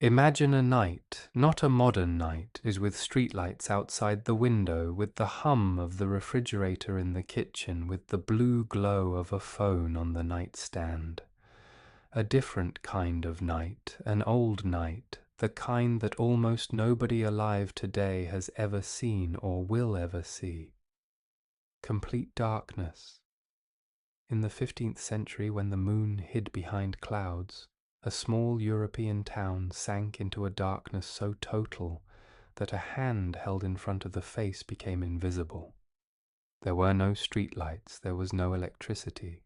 Imagine a night, not a modern night, is with streetlights outside the window, with the hum of the refrigerator in the kitchen, with the blue glow of a phone on the nightstand. A different kind of night, an old night, the kind that almost nobody alive today has ever seen or will ever see. Complete darkness. In the 15th century, when the moon hid behind clouds, a small European town sank into a darkness so total that a hand held in front of the face became invisible. There were no streetlights, there was no electricity.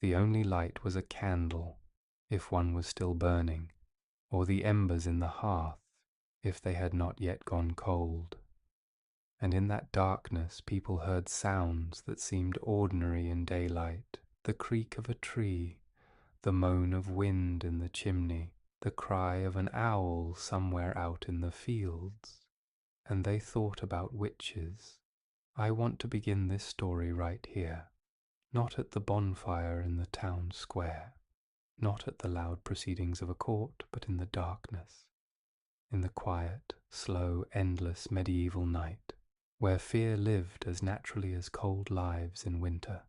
The only light was a candle, if one was still burning, or the embers in the hearth, if they had not yet gone cold. And in that darkness people heard sounds that seemed ordinary in daylight, the creak of a tree, the moan of wind in the chimney, the cry of an owl somewhere out in the fields. And they thought about witches. I want to begin this story right here, not at the bonfire in the town square, not at the loud proceedings of a court, but in the darkness, in the quiet, slow, endless medieval night, where fear lived as naturally as cold lives in winter,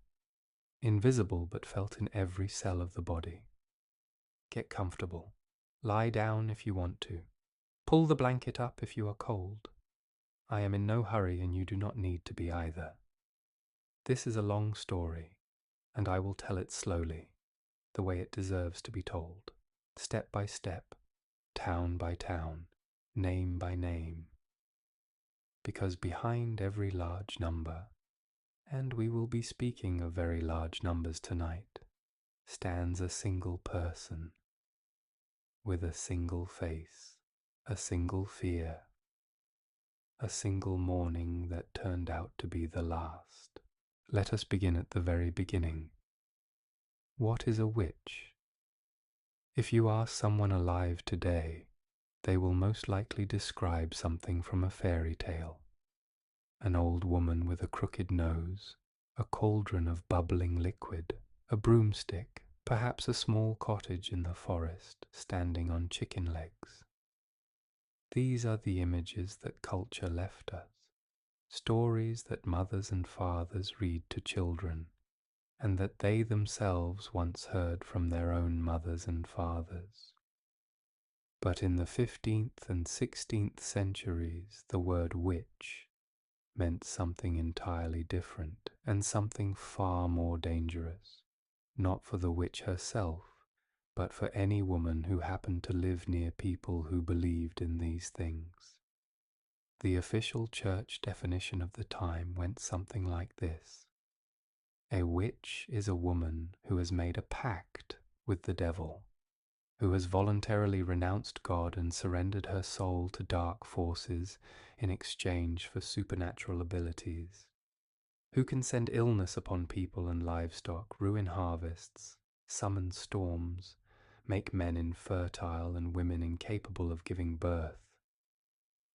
invisible but felt in every cell of the body. Get comfortable. Lie down if you want to. Pull the blanket up if you are cold. I am in no hurry, and you do not need to be either. This is a long story, and I will tell it slowly, the way it deserves to be told, step by step, town by town, name by name. Because behind every large number, and we will be speaking of very large numbers tonight, stands a single person, with a single face, a single fear, a single morning that turned out to be the last. Let us begin at the very beginning. What is a witch? If you ask someone alive today, they will most likely describe something from a fairy tale. An old woman with a crooked nose, a cauldron of bubbling liquid, a broomstick, perhaps a small cottage in the forest standing on chicken legs. These are the images that culture left us, stories that mothers and fathers read to children, and that they themselves once heard from their own mothers and fathers. But in the 15th and 16th centuries, the word witch meant something entirely different, and something far more dangerous, not for the witch herself, but for any woman who happened to live near people who believed in these things. The official church definition of the time went something like this. A witch is a woman who has made a pact with the devil, who has voluntarily renounced God and surrendered her soul to dark forces in exchange for supernatural abilities, who can send illness upon people and livestock, ruin harvests, summon storms, make men infertile and women incapable of giving birth.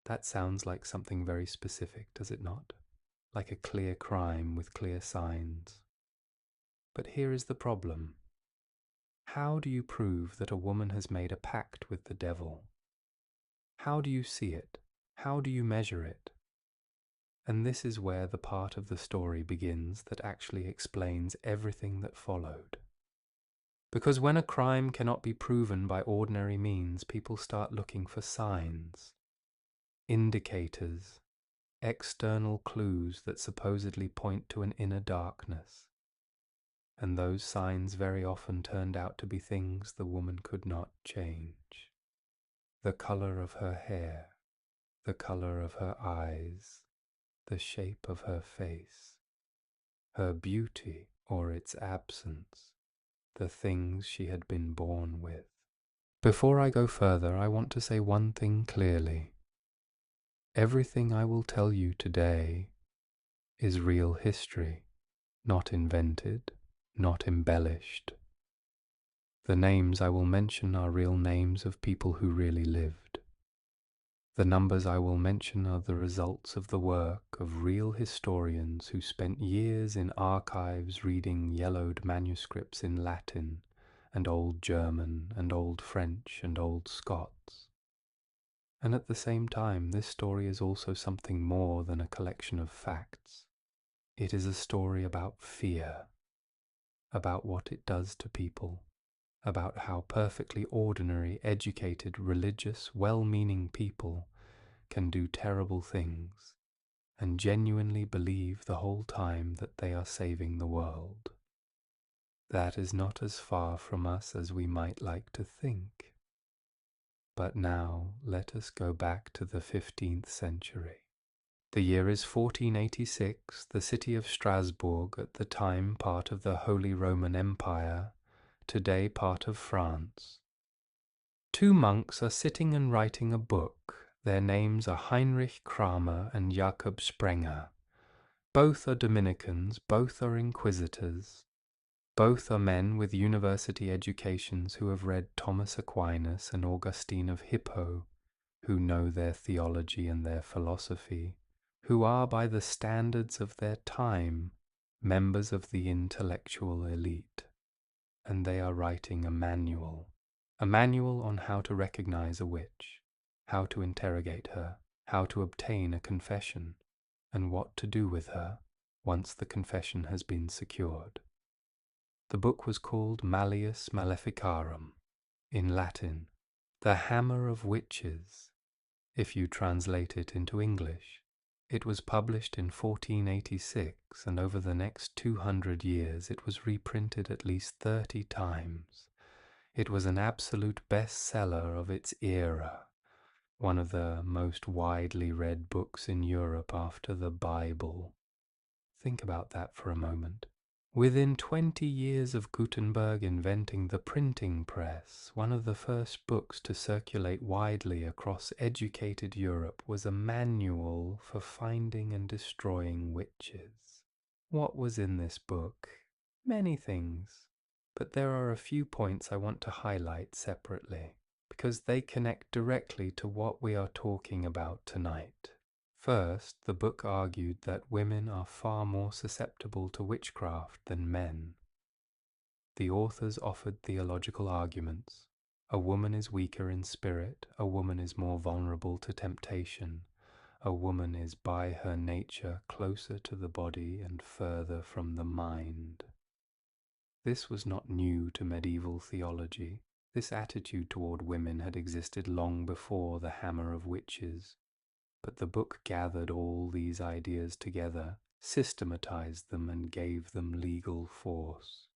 That sounds like something very specific, does it not? Like a clear crime with clear signs. But here is the problem. How do you prove that a woman has made a pact with the devil? How do you see it? How do you measure it? And this is where the part of the story begins that actually explains everything that followed. Because when a crime cannot be proven by ordinary means, people start looking for signs, indicators, external clues that supposedly point to an inner darkness. And those signs very often turned out to be things the woman could not change. The color of her hair, the color of her eyes, the shape of her face, her beauty or its absence, the things she had been born with. Before I go further, I want to say one thing clearly. Everything I will tell you today is real history, not invented, not embellished. The names I will mention are real names of people who really lived. The numbers I will mention are the results of the work of real historians who spent years in archives reading yellowed manuscripts in Latin and Old German, and Old French, and Old Scots. And at the same time, this story is also something more than a collection of facts. It is a story about fear, about what it does to people, about how perfectly ordinary, educated, religious, well-meaning people can do terrible things and genuinely believe the whole time that they are saving the world. That is not as far from us as we might like to think. But now let us go back to the 15th century. The year is 1486, the city of Strasbourg, at the time part of the Holy Roman Empire, today part of France. Two monks are sitting and writing a book. Their names are Heinrich Kramer and Jakob Sprenger. Both are Dominicans, both are inquisitors. Both are men with university educations who have read Thomas Aquinas and Augustine of Hippo, who know their theology and their philosophy, who are, by the standards of their time, members of the intellectual elite. And they are writing a manual on how to recognize a witch, how to interrogate her, how to obtain a confession, and what to do with her once the confession has been secured. The book was called Malleus Maleficarum, in Latin, the Hammer of Witches. If you translate it into English, it was published in 1486, and over the next 200 years it was reprinted at least 30 times. It was an absolute bestseller of its era, one of the most widely read books in Europe after the Bible. Think about that for a moment. Within 20 years of Gutenberg inventing the printing press, one of the first books to circulate widely across educated Europe was a manual for finding and destroying witches. What was in this book? Many things, but there are a few points I want to highlight separately, because they connect directly to what we are talking about tonight. First, the book argued that women are far more susceptible to witchcraft than men. The authors offered theological arguments. A woman is weaker in spirit, a woman is more vulnerable to temptation, a woman is by her nature closer to the body and further from the mind. This was not new to medieval theology. This attitude toward women had existed long before the Hammer of Witches. But the book gathered all these ideas together, systematized them, and gave them legal force.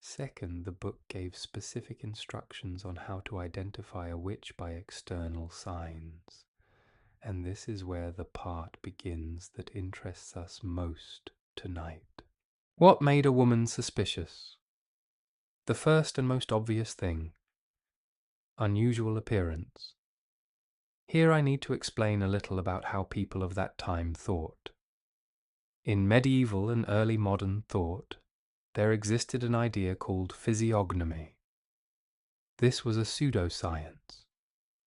Second, the book gave specific instructions on how to identify a witch by external signs. And this is where the part begins that interests us most tonight. What made a woman suspicious? The first and most obvious thing: unusual appearance. Here I need to explain a little about how people of that time thought. In medieval and early modern thought, there existed an idea called physiognomy. This was a pseudoscience,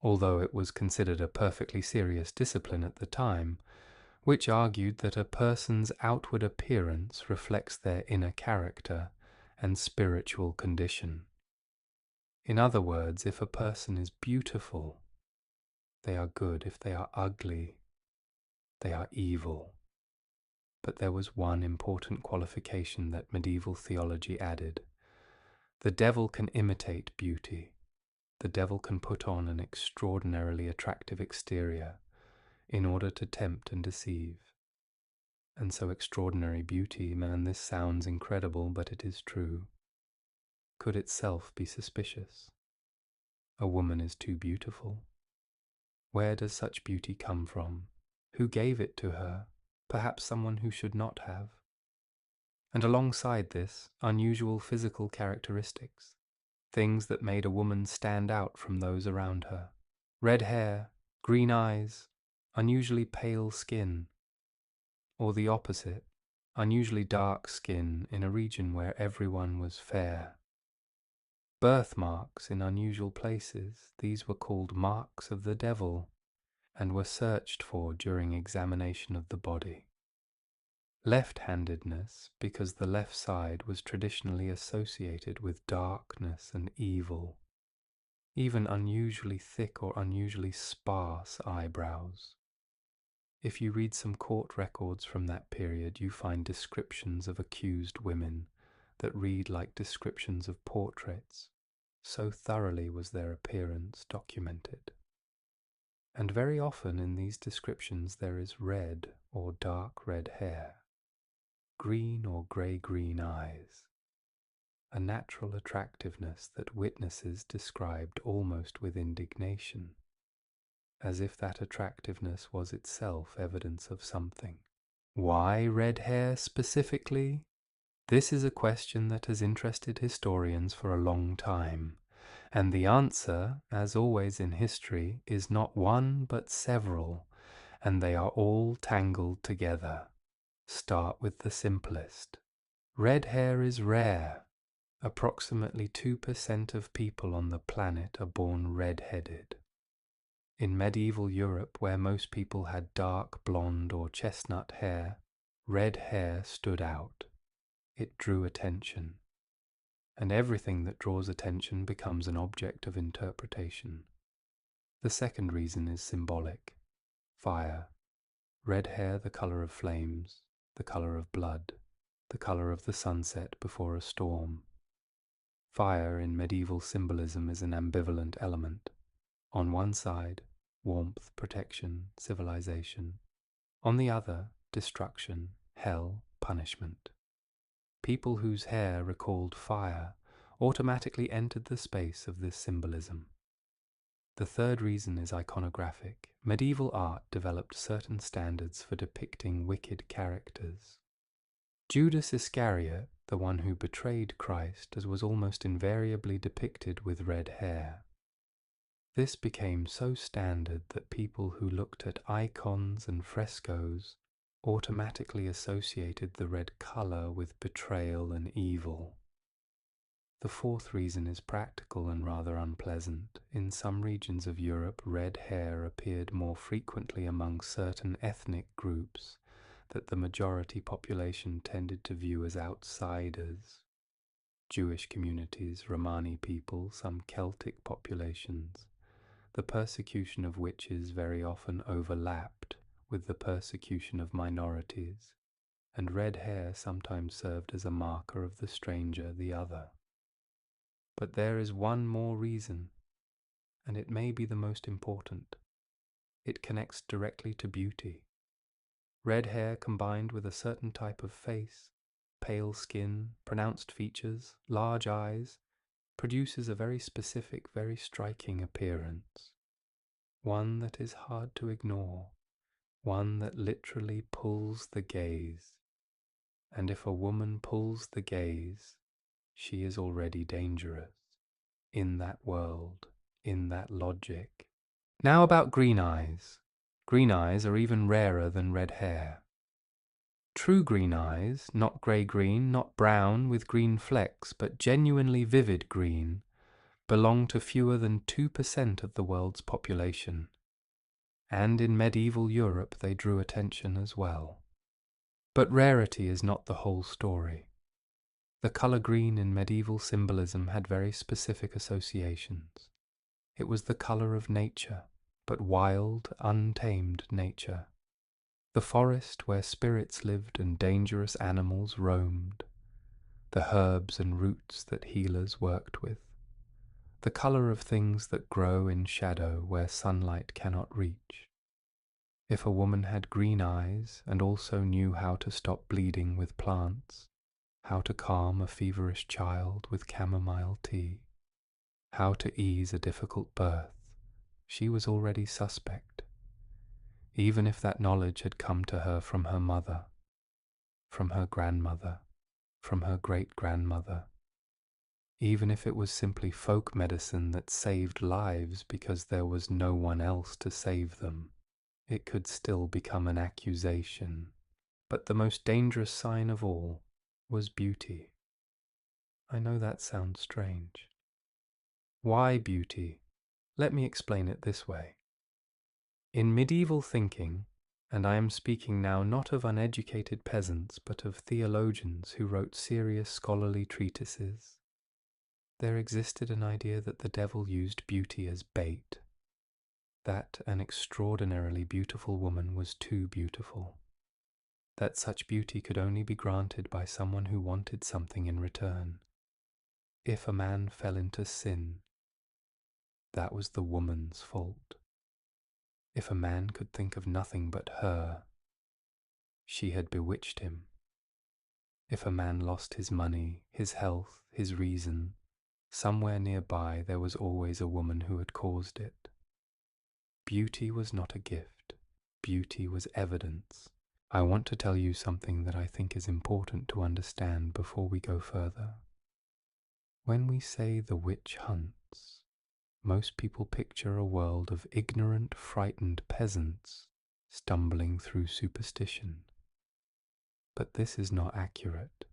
although it was considered a perfectly serious discipline at the time, which argued that a person's outward appearance reflects their inner character and spiritual condition. In other words, if a person is beautiful, they are good. If they are ugly, they are evil. But there was one important qualification that medieval theology added. The devil can imitate beauty. The devil can put on an extraordinarily attractive exterior in order to tempt and deceive. And so extraordinary beauty, man, this sounds incredible, but it is true, could itself be suspicious. A woman is too beautiful. Where does such beauty come from? Who gave it to her? Perhaps someone who should not have. And alongside this, unusual physical characteristics, things that made a woman stand out from those around her. Red hair, green eyes, unusually pale skin, or the opposite, unusually dark skin in a region where everyone was fair. Birthmarks in unusual places, these were called marks of the devil, and were searched for during examination of the body. left-handedness because the left side was traditionally associated with darkness and evil, even unusually thick or unusually sparse eyebrows. If you read some court records from that period, you find descriptions of accused women that read like descriptions of portraits, so thoroughly was their appearance documented. And very often in these descriptions there is red or dark red hair, green or grey-green eyes, a natural attractiveness that witnesses described almost with indignation, as if that attractiveness was itself evidence of something. Why red hair specifically? This is a question that has interested historians for a long time, and the answer, as always in history, is not one but several, and they are all tangled together. Start with the simplest. Red hair is rare. Approximately 2% of people on the planet are born red-headed. In medieval Europe, where most people had dark blonde or chestnut hair, red hair stood out. It drew attention. And everything that draws attention becomes an object of interpretation. The second reason is symbolic. Fire. Red hair the color of flames, the color of blood, the color of the sunset before a storm. Fire in medieval symbolism is an ambivalent element. On one side, warmth, protection, civilization. On the other, destruction, hell, punishment. People whose hair recalled fire automatically entered the space of this symbolism. The third reason is iconographic. Medieval art developed certain standards for depicting wicked characters. Judas Iscariot, the one who betrayed Christ, was almost invariably depicted with red hair. This became so standard that people who looked at icons and frescoes automatically associated the red color with betrayal and evil. The fourth reason is practical and rather unpleasant. In some regions of Europe, red hair appeared more frequently among certain ethnic groups that the majority population tended to view as outsiders. Jewish communities, Romani people, some Celtic populations, the persecution of witches very often overlapped with the persecution of minorities, and red hair sometimes served as a marker of the stranger, the other. But there is one more reason, and it may be the most important. It connects directly to beauty. Red hair combined with a certain type of face, pale skin, pronounced features, large eyes, produces a very specific, very striking appearance. One that is hard to ignore, one that literally pulls the gaze. And if a woman pulls the gaze, she is already dangerous. In that world, in that logic. Now about green eyes. Green eyes are even rarer than red hair. True green eyes, not grey-green, not brown with green flecks, but genuinely vivid green, belong to fewer than 2% of the world's population. And in medieval Europe they drew attention as well. But rarity is not the whole story. The colour green in medieval symbolism had very specific associations. It was the colour of nature, but wild, untamed nature. The forest where spirits lived and dangerous animals roamed. The herbs and roots that healers worked with. The colour of things that grow in shadow where sunlight cannot reach. If a woman had green eyes and also knew how to stop bleeding with plants, how to calm a feverish child with chamomile tea, how to ease a difficult birth, she was already suspect, even if that knowledge had come to her from her mother, from her grandmother, from her great-grandmother, even if it was simply folk medicine that saved lives because there was no one else to save them, it could still become an accusation. But the most dangerous sign of all was beauty. I know that sounds strange. Why beauty? Let me explain it this way. In medieval thinking, And I am speaking now not of uneducated peasants, but of theologians who wrote serious scholarly treatises. There existed an idea that the devil used beauty as bait, that an extraordinarily beautiful woman was too beautiful, that such beauty could only be granted by someone who wanted something in return. If a man fell into sin, that was the woman's fault. If a man could think of nothing but her, she had bewitched him. If a man lost his money, his health, his reason, somewhere nearby there was always a woman who had caused it. Beauty was not a gift. Beauty was evidence. I want to tell you something that I think is important to understand before we go further. When we say the witch hunts, most people picture a world of ignorant, frightened peasants stumbling through superstition. But this is not accurate.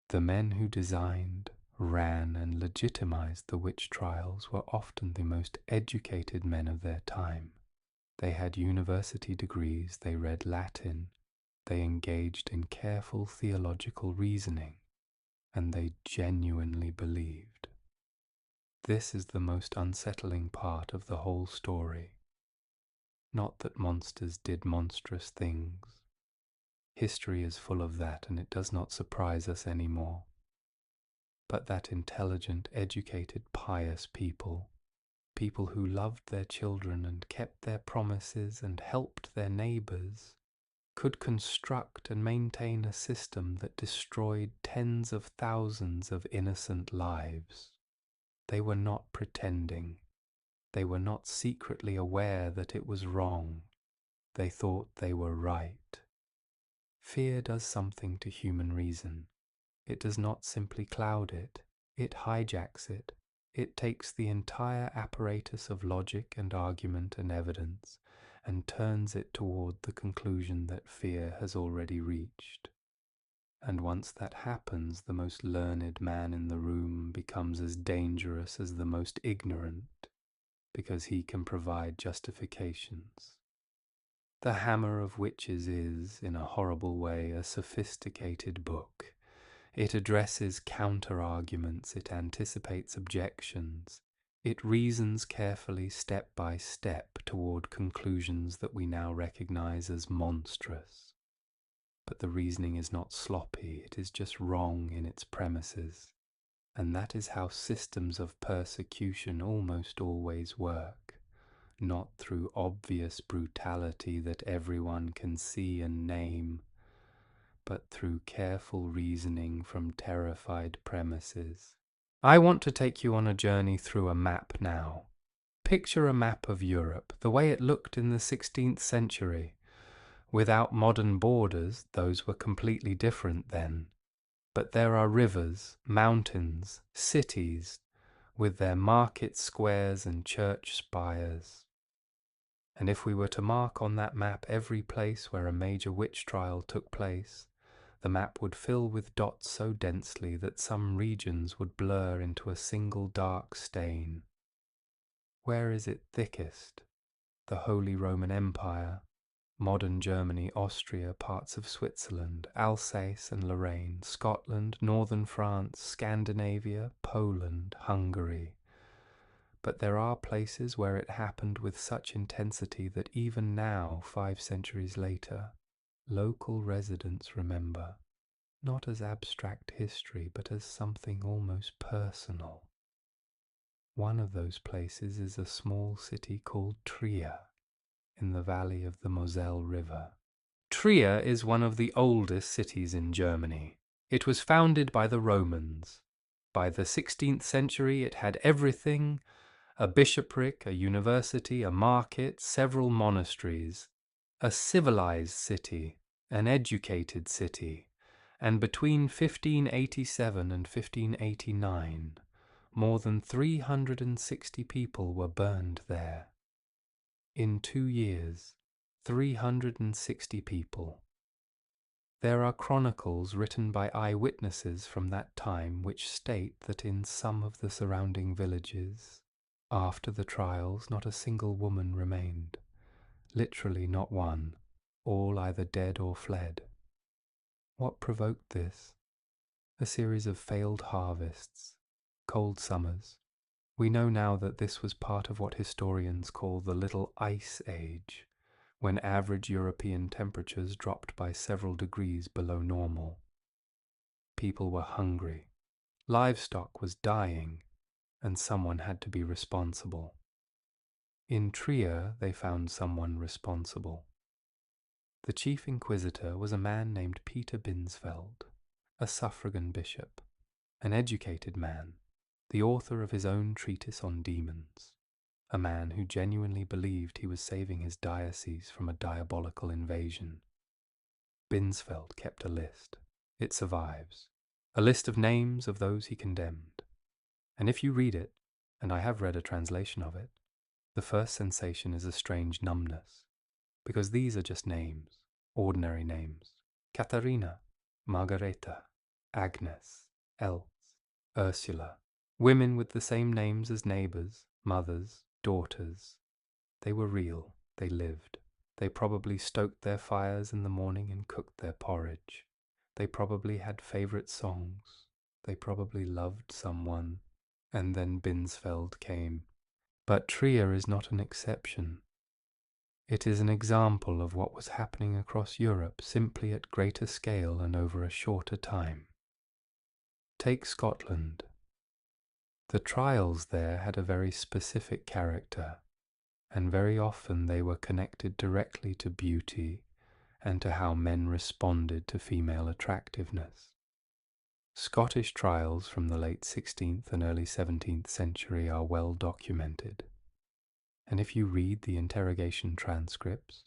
The men who designed, ran, and legitimized the witch trials were often the most educated men of their time. They had university degrees, they read Latin, they engaged in careful theological reasoning, and they genuinely believed. This is the most unsettling part of the whole story. Not that monsters did monstrous things. History is full of that, and it does not surprise us anymore. But that intelligent, educated, pious people who loved their children and kept their promises and helped their neighbors, could construct and maintain a system that destroyed tens of thousands of innocent lives. They were not pretending. They were not secretly aware that it was wrong. They thought they were right. Fear does something to human reason. It does not simply cloud it. It hijacks it. It takes the entire apparatus of logic and argument and evidence and turns it toward the conclusion that fear has already reached. And once that happens, the most learned man in the room becomes as dangerous as the most ignorant, because he can provide justifications. The Hammer of Witches is, in a horrible way, a sophisticated book. It addresses counter-arguments, it anticipates objections, it reasons carefully step by step toward conclusions that we now recognize as monstrous. But the reasoning is not sloppy, it is just wrong in its premises. And that is how systems of persecution almost always work, not through obvious brutality that everyone can see and name, but through careful reasoning from terrified premises. I want to take you on a journey through a map now. Picture a map of Europe, the way it looked in the 16th century. Without modern borders, those were completely different then. But there are rivers, mountains, cities, with their market squares and church spires. And if we were to mark on that map every place where a major witch trial took place, the map would fill with dots so densely that some regions would blur into a single dark stain. Where is it thickest? The Holy Roman Empire, modern Germany, Austria, parts of Switzerland, Alsace and Lorraine, Scotland, northern France, Scandinavia, Poland, Hungary. But there are places where it happened with such intensity that even now, 5 centuries later, local residents remember, not as abstract history, but as something almost personal. One of those places is a small city called Trier, in the valley of the Moselle River. Trier is one of the oldest cities in Germany. It was founded by the Romans. By the 16th century it had everything: a bishopric, a university, a market, several monasteries. A civilized city, an educated city. And between 1587 and 1589, more than 360 people were burned there. In 2 years, 360 people. There are chronicles written by eyewitnesses from that time which state that in some of the surrounding villages, after the trials, not a single woman remained. Literally not one. all either dead or fled. What provoked this? A series of failed harvests, cold summers. We know now that this was part of what historians call the Little Ice Age, when average European temperatures dropped by several degrees below normal. People were hungry, livestock was dying, and someone had to be responsible. In Trier they found someone responsible. The chief inquisitor was a man named Peter Binsfeld, a suffragan bishop, an educated man, the author of his own treatise on demons, a man who genuinely believed he was saving his diocese from a diabolical invasion. Binsfeld kept a list. It survives. A list of names of those he condemned. And if you read it, and I have read a translation of it, the first sensation is a strange numbness, because these are just names, ordinary names. Katharina, Margareta, Agnes, Else, Ursula, women with the same names as neighbours, mothers, daughters. They were real, they lived. They probably stoked their fires in the morning and cooked their porridge. They probably had favourite songs. They probably loved someone. And then Binsfeld came. But Trier is not an exception. It is an example of what was happening across Europe, simply at greater scale and over a shorter time. Take Scotland. The trials there had a very specific character, and very often they were connected directly to beauty and to how men responded to female attractiveness. Scottish trials from the late 16th and early 17th century are well documented, and if you read the interrogation transcripts,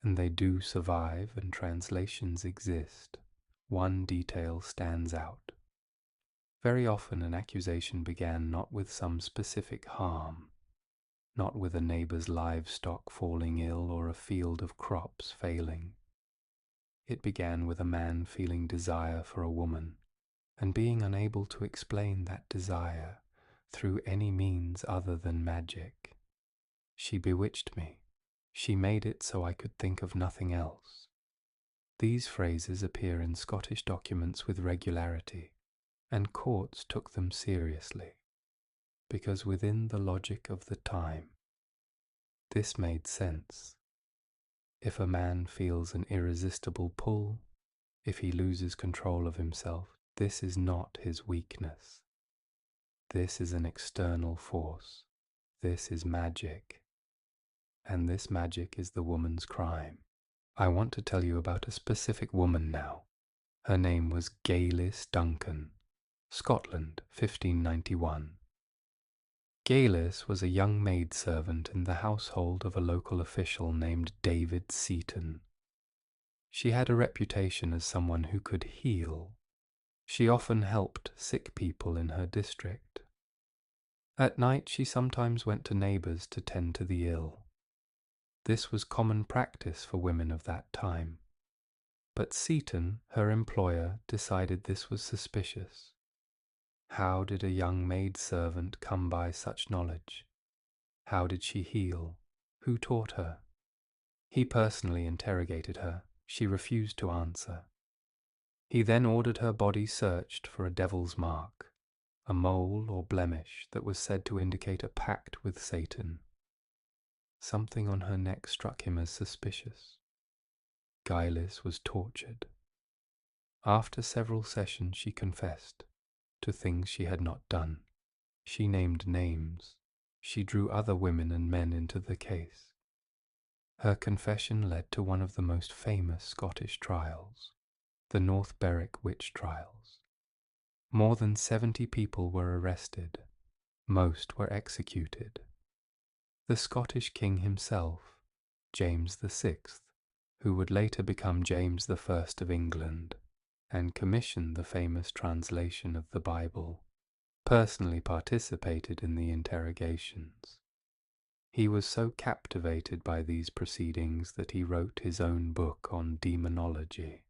and they do survive and translations exist, one detail stands out. Very often an accusation began not with some specific harm, not with a neighbour's livestock falling ill or a field of crops failing. It began with a man feeling desire for a woman, and being unable to explain that desire through any means other than magic. She bewitched me. She made it so I could think of nothing else. These phrases appear in Scottish documents with regularity, and courts took them seriously, because within the logic of the time, this made sense. If a man feels an irresistible pull, if he loses control of himself, this is not his weakness. This is an external force. This is magic. And this magic is the woman's crime. I want to tell you about a specific woman now. Her name was Gaylis Duncan, Scotland, 1591. Gaylis was a young maidservant in the household of a local official named David Seaton. She had a reputation as someone who could heal. She often helped sick people in her district. At night she sometimes went to neighbours to tend to the ill. This was common practice for women of that time. But Seaton, her employer, decided this was suspicious. How did a young maidservant come by such knowledge? How did she heal? Who taught her? He personally interrogated her. She refused to answer. He then ordered her body searched for a devil's mark, a mole or blemish that was said to indicate a pact with Satan. Something on her neck struck him as suspicious. Gaylis was tortured. After several sessions she confessed to things she had not done. She named names. She drew other women and men into the case. Her confession led to one of the most famous Scottish trials, the North Berwick witch trials. More than 70 people were arrested. Most were executed. The Scottish king himself, James VI, who would later become James I of England, and commissioned the famous translation of the Bible, personally participated in the interrogations. He was so captivated by these proceedings that he wrote his own book on demonology.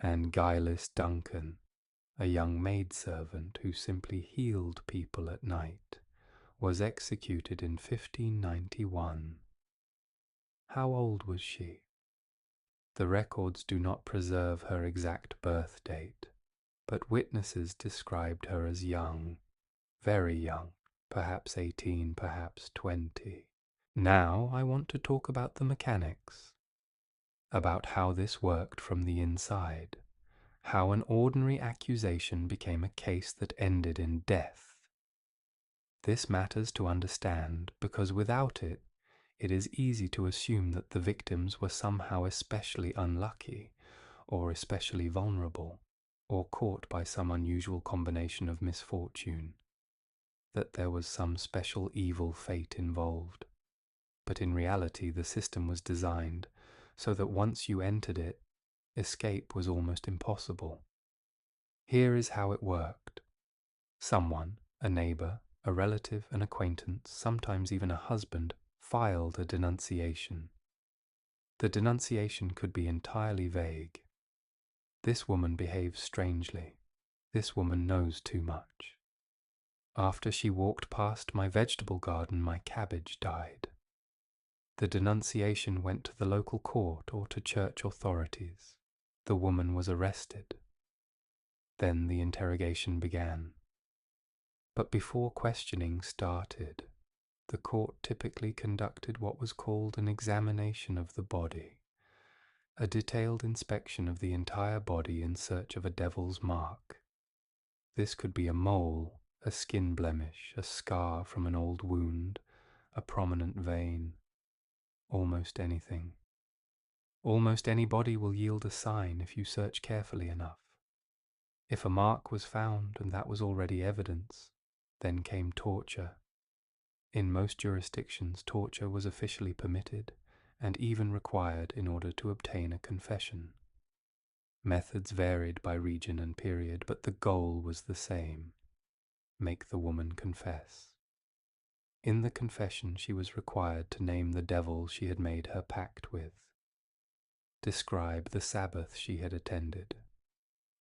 And Gaylis Duncan, a young maidservant who simply healed people at night, was executed in 1591. How old was she? The records do not preserve her exact birth date, but witnesses described her as young, very young, perhaps 18, perhaps 20. Now I want to talk about the mechanics, about how this worked from the inside, how an ordinary accusation became a case that ended in death. This matters to understand because without it, it is easy to assume that the victims were somehow especially unlucky, or especially vulnerable, or caught by some unusual combination of misfortune, that there was some special evil fate involved. But in reality, the system was designed so that once you entered it, escape was almost impossible. Here is how it worked. Someone, a neighbor, a relative, an acquaintance, sometimes even a husband, filed a denunciation. The denunciation could be entirely vague. This woman behaves strangely. This woman knows too much. After she walked past my vegetable garden, my cabbage died. The denunciation went to the local court or to church authorities. The woman was arrested. Then the interrogation began. But before questioning started, the court typically conducted what was called an examination of the body, a detailed inspection of the entire body in search of a devil's mark. This could be a mole, a skin blemish, a scar from an old wound, a prominent vein, almost anything. Almost any body will yield a sign if you search carefully enough. If a mark was found and that was already evidence, then came torture. In most jurisdictions, torture was officially permitted and even required in order to obtain a confession. Methods varied by region and period, but the goal was the same: make the woman confess. In the confession, she was required to name the devil she had made her pact with, describe the Sabbath she had attended,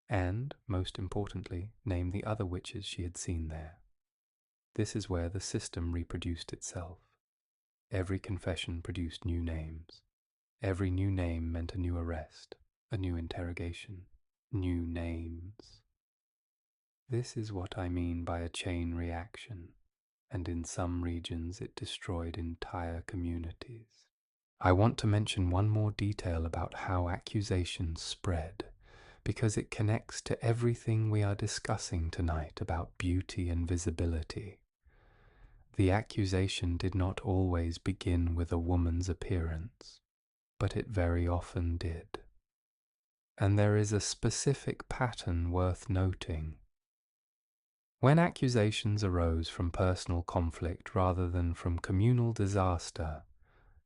and, most importantly, name the other witches she had seen there. This is where the system reproduced itself. Every confession produced new names. Every new name meant a new arrest, a new interrogation, new names. This is what I mean by a chain reaction, and in some regions it destroyed entire communities. I want to mention one more detail about how accusations spread, because it connects to everything we are discussing tonight about beauty and visibility. The accusation did not always begin with a woman's appearance, but it very often did. And there is a specific pattern worth noting. When accusations arose from personal conflict rather than from communal disaster,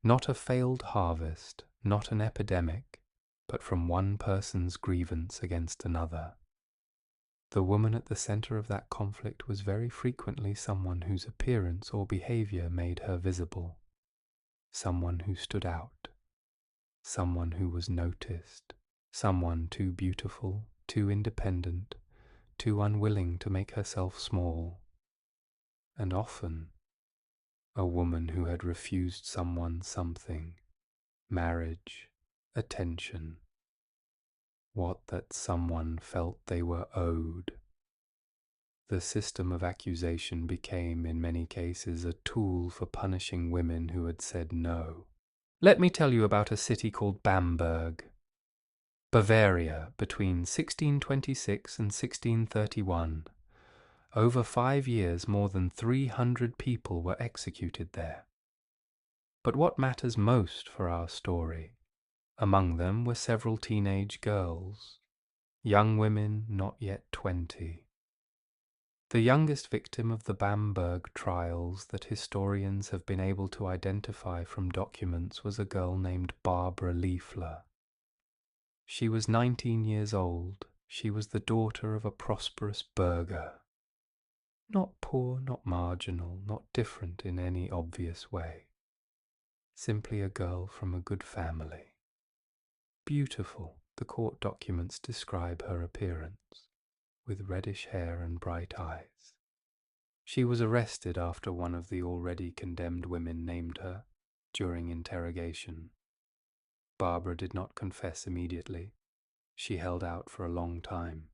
not a failed harvest, not an epidemic, but from one person's grievance against another, the woman at the center of that conflict was very frequently someone whose appearance or behavior made her visible, someone who stood out, someone who was noticed, someone too beautiful, too independent, too unwilling to make herself small, and often a woman who had refused someone something: marriage, attention, what that someone felt they were owed. The system of accusation became, in many cases, a tool for punishing women who had said no. Let me tell you about a city called Bamberg, Bavaria, between 1626 and 1631. Over 5 years, more than 300 people were executed there. But what matters most for our story? Among them were several teenage girls, young women not yet 20. The youngest victim of the Bamberg trials that historians have been able to identify from documents was a girl named Barbara Liefler. She was 19 years old. She was the daughter of a prosperous burgher. Not poor, not marginal, not different in any obvious way. Simply a girl from a good family. Beautiful, the court documents describe her appearance, with reddish hair and bright eyes. She was arrested after one of the already condemned women named her during interrogation. Barbara did not confess immediately. She held out for a long time.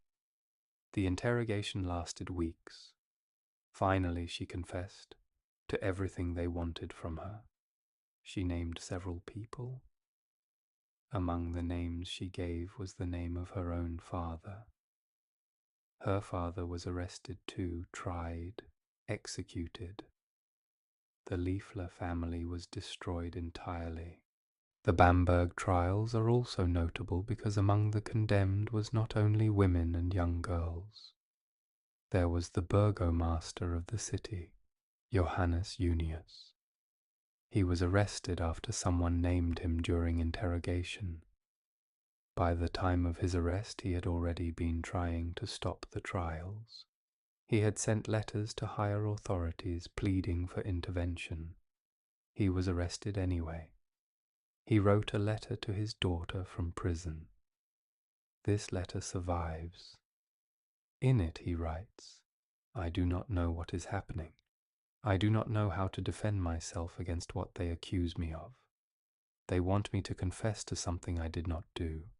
The interrogation lasted weeks. Finally, she confessed to everything they wanted from her. She named several people. Among the names she gave was the name of her own father. Her father was arrested too, tried, executed. The Liefler family was destroyed entirely. The Bamberg trials are also notable because among the condemned was not only women and young girls. There was the burgomaster of the city, Johannes Junius. He was arrested after someone named him during interrogation. By the time of his arrest, he had already been trying to stop the trials. He had sent letters to higher authorities pleading for intervention. He was arrested anyway. He wrote a letter to his daughter from prison. This letter survives. In it he writes, "I do not know what is happening. I do not know how to defend myself against what they accuse me of. They want me to confess to something I did not do.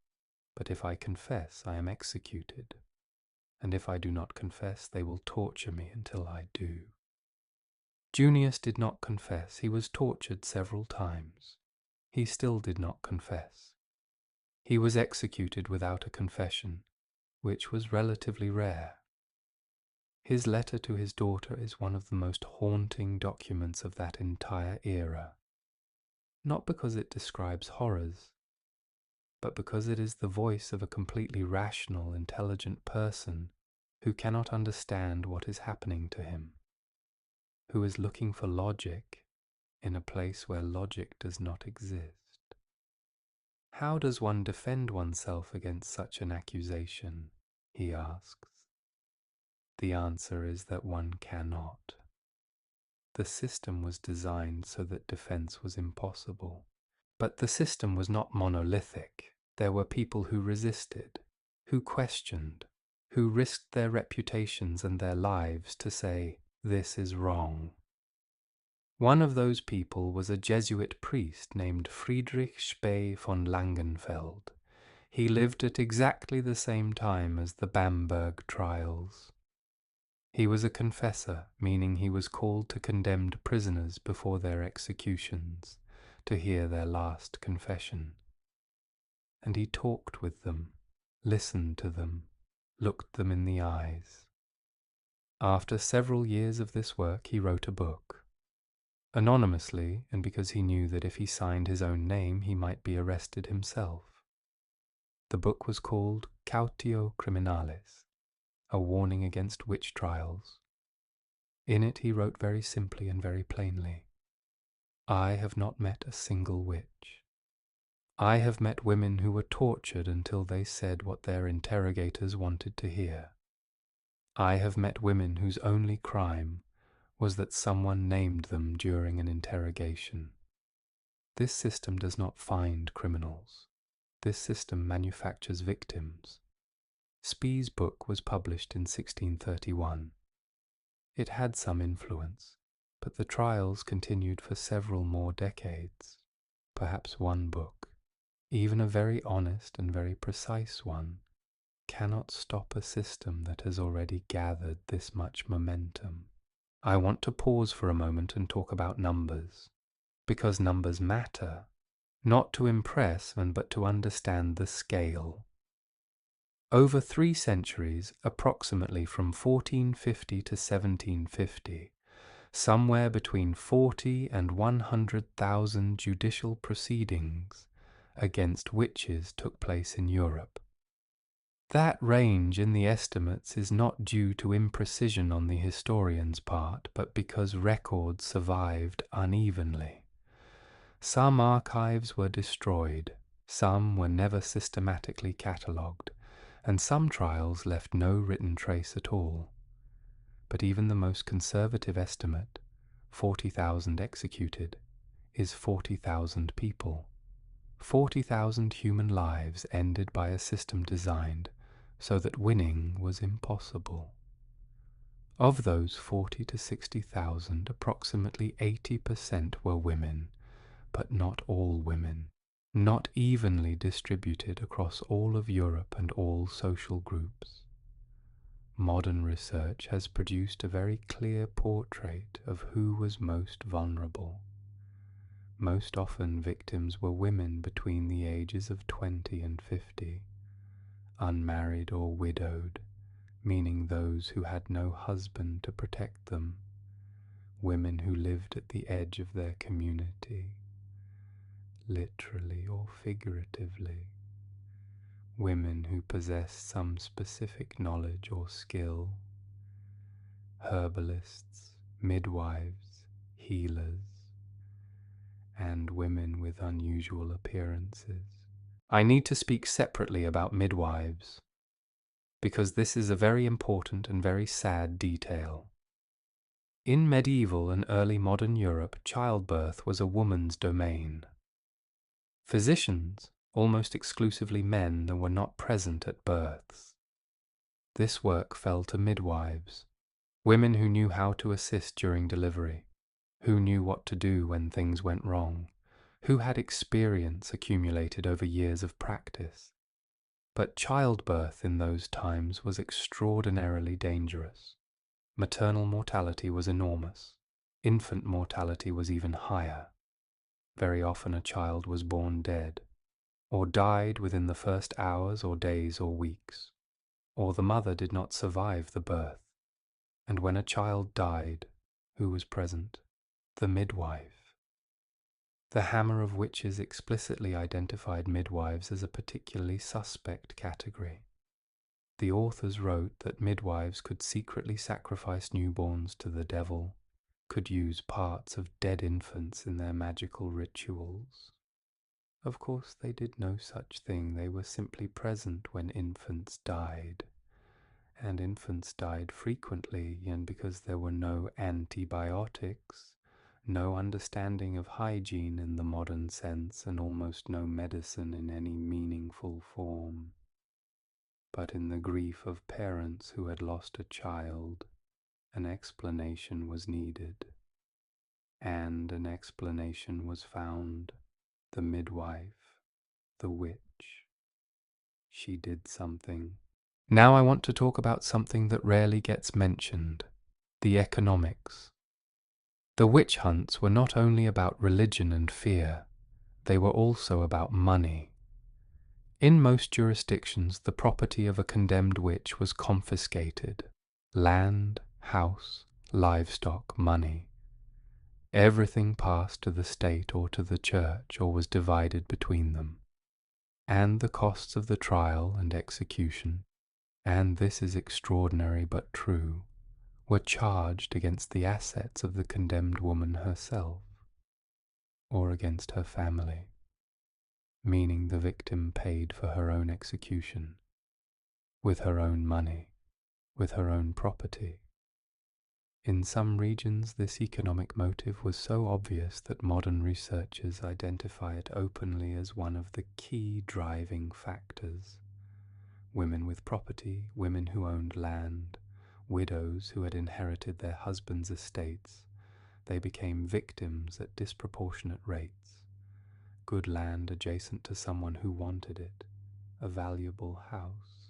But if I confess, I am executed. And if I do not confess, they will torture me until I do." Junius did not confess. He was tortured several times. He still did not confess. He was executed without a confession, which was relatively rare. His letter to his daughter is one of the most haunting documents of that entire era, not because it describes horrors, but because it is the voice of a completely rational, intelligent person who cannot understand what is happening to him, who is looking for logic in a place where logic does not exist. How does one defend oneself against such an accusation? He asks. The answer is that one cannot. The system was designed so that defense was impossible. But the system was not monolithic. There were people who resisted, who questioned, who risked their reputations and their lives to say, "This is wrong." One of those people was a Jesuit priest named Friedrich Spee von Langenfeld. He lived at exactly the same time as the Bamberg trials. He was a confessor, meaning he was called to condemned prisoners before their executions, to hear their last confession. And he talked with them, listened to them, looked them in the eyes. After several years of this work, he wrote a book. Anonymously, and because he knew that if he signed his own name, he might be arrested himself. The book was called Cautio Criminalis, a warning against witch trials. In it he wrote very simply and very plainly, "I have not met a single witch. I have met women who were tortured until they said what their interrogators wanted to hear. I have met women whose only crime was that someone named them during an interrogation. This system does not find criminals. This system manufactures victims." Spee's book was published in 1631. It had some influence, but the trials continued for several more decades. Perhaps one book, even a very honest and very precise one, cannot stop a system that has already gathered this much momentum. I want to pause for a moment and talk about numbers, because numbers matter, not to impress but to understand the scale. Over 3 centuries, approximately from 1450 to 1750, somewhere between 40 and 100,000 judicial proceedings against witches took place in Europe. That range in the estimates is not due to imprecision on the historian's part, but because records survived unevenly. Some archives were destroyed, some were never systematically catalogued, and some trials left no written trace at all. But even the most conservative estimate, 40,000 executed, is 40,000 people. 40,000 human lives ended by a system designed so that winning was impossible. Of those 40 to 60,000, approximately 80% were women, but not all women. not evenly distributed across all of Europe and all social groups. Modern research has produced a very clear portrait of who was most vulnerable. Most often victims were women between the ages of 20 and 50, unmarried or widowed, meaning those who had no husband to protect them, women who lived at the edge of their community, literally or figuratively, women who possessed some specific knowledge or skill, herbalists, midwives, healers, and women with unusual appearances. I need to speak separately about midwives, because this is a very important and very sad detail. In medieval and early modern Europe, childbirth was a woman's domain. Physicians, almost exclusively men, were not present at births. This work fell to midwives, women who knew how to assist during delivery, who knew what to do when things went wrong, who had experience accumulated over years of practice. But childbirth in those times was extraordinarily dangerous. Maternal mortality was enormous. Infant mortality was even higher. Very often a child was born dead, or died within the first hours or days or weeks, or the mother did not survive the birth. And when a child died, who was present? The midwife. The Hammer of Witches explicitly identified midwives as a particularly suspect category. The authors wrote that midwives could secretly sacrifice newborns to the devil, could use parts of dead infants in their magical rituals. Of course, they did no such thing. They were simply present when infants died. And infants died frequently, and because there were no antibiotics, no understanding of hygiene in the modern sense, and almost no medicine in any meaningful form. But in the grief of parents who had lost a child, an explanation was needed. And an explanation was found. The midwife, the witch. She did something. Now I want to talk about something that rarely gets mentioned, the economics. The witch hunts were not only about religion and fear, they were also about money. In most jurisdictions, the property of a condemned witch was confiscated. Land, house, livestock, money. Everything passed to the state or to the church or was divided between them. And the costs of the trial and execution, and this is extraordinary but true, were charged against the assets of the condemned woman herself, or against her family, meaning the victim paid for her own execution, with her own money, with her own property. In some regions, this economic motive was so obvious that modern researchers identify it openly as one of the key driving factors. Women with property, women who owned land, widows who had inherited their husbands' estates, they became victims at disproportionate rates. Good land adjacent to someone who wanted it, a valuable house,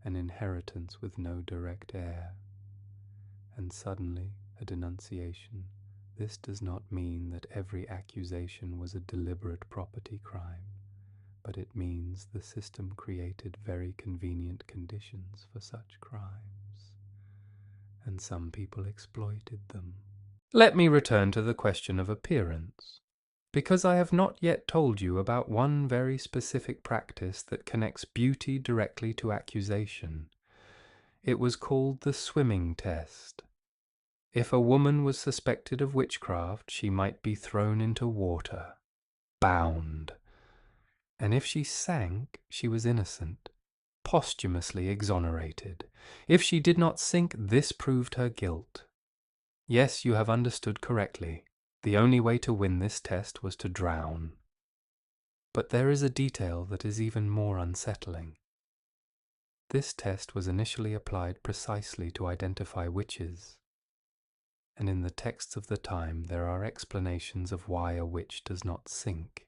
an inheritance with no direct heir. And suddenly a denunciation. This does not mean that every accusation was a deliberate property crime, but it means the system created very convenient conditions for such crimes, and some people exploited them. Let me return to the question of appearance, because I have not yet told you about one very specific practice that connects beauty directly to accusation. It was called the swimming test. If a woman was suspected of witchcraft, she might be thrown into water, bound. And if she sank, she was innocent, posthumously exonerated. If she did not sink, this proved her guilt. Yes, you have understood correctly. The only way to win this test was to drown. But there is a detail that is even more unsettling. This test was initially applied precisely to identify witches. And in the texts of the time there are explanations of why a witch does not sink.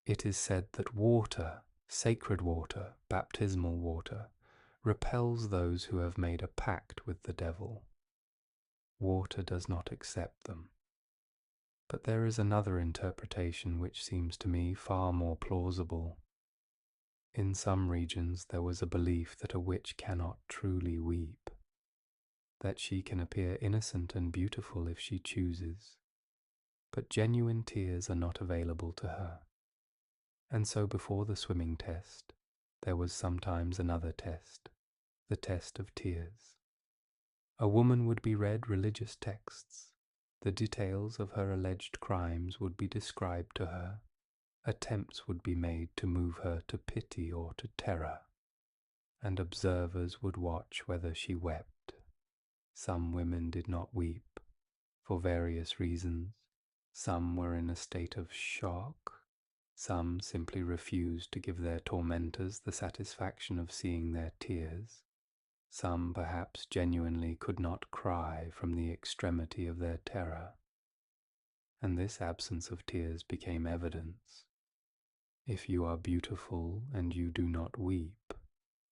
It is said that water, sacred water, baptismal water, repels those who have made a pact with the devil. Water does not accept them. But there is another interpretation which seems to me far more plausible. In some regions there was a belief that a witch cannot truly weep, that she can appear innocent and beautiful if she chooses, but genuine tears are not available to her. And so before the swimming test, there was sometimes another test, the test of tears. A woman would be read religious texts. The details of her alleged crimes would be described to her. Attempts would be made to move her to pity or to terror, and observers would watch whether she wept. Some women did not weep, for various reasons. Some were in a state of shock. Some simply refused to give their tormentors the satisfaction of seeing their tears. Some perhaps genuinely could not cry from the extremity of their terror. And this absence of tears became evidence. If you are beautiful and you do not weep,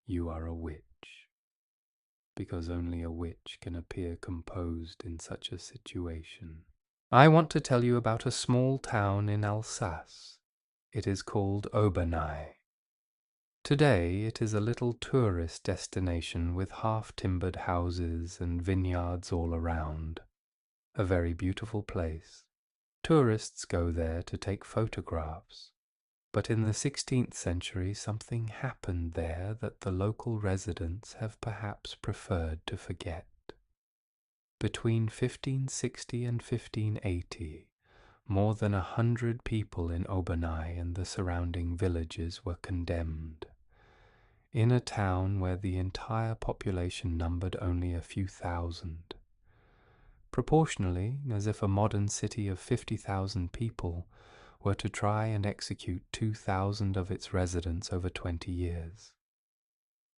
you are a witch, because only a witch can appear composed in such a situation. I want to tell you about a small town in Alsace. It is called Obernai. Today it is a little tourist destination with half-timbered houses and vineyards all around. A very beautiful place. Tourists go there to take photographs. But in the 16th century something happened there that the local residents have perhaps preferred to forget. Between 1560 and 1580, more than 100 people in Obernai and the surrounding villages were condemned. In a town where the entire population numbered only a few thousand. Proportionally, as if a modern city of 50,000 people were to try and execute 2,000 of its residents over 20 years.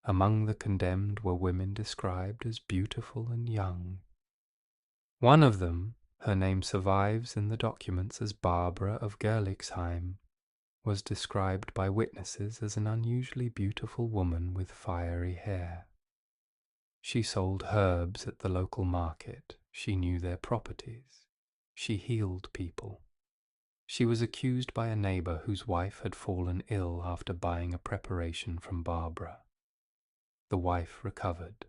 Among the condemned were women described as beautiful and young. One of them, her name survives in the documents as Barbara of Gerlichsheim, was described by witnesses as an unusually beautiful woman with fiery hair. She sold herbs at the local market. She knew their properties. She healed people. She was accused by a neighbor whose wife had fallen ill after buying a preparation from Barbara. The wife recovered,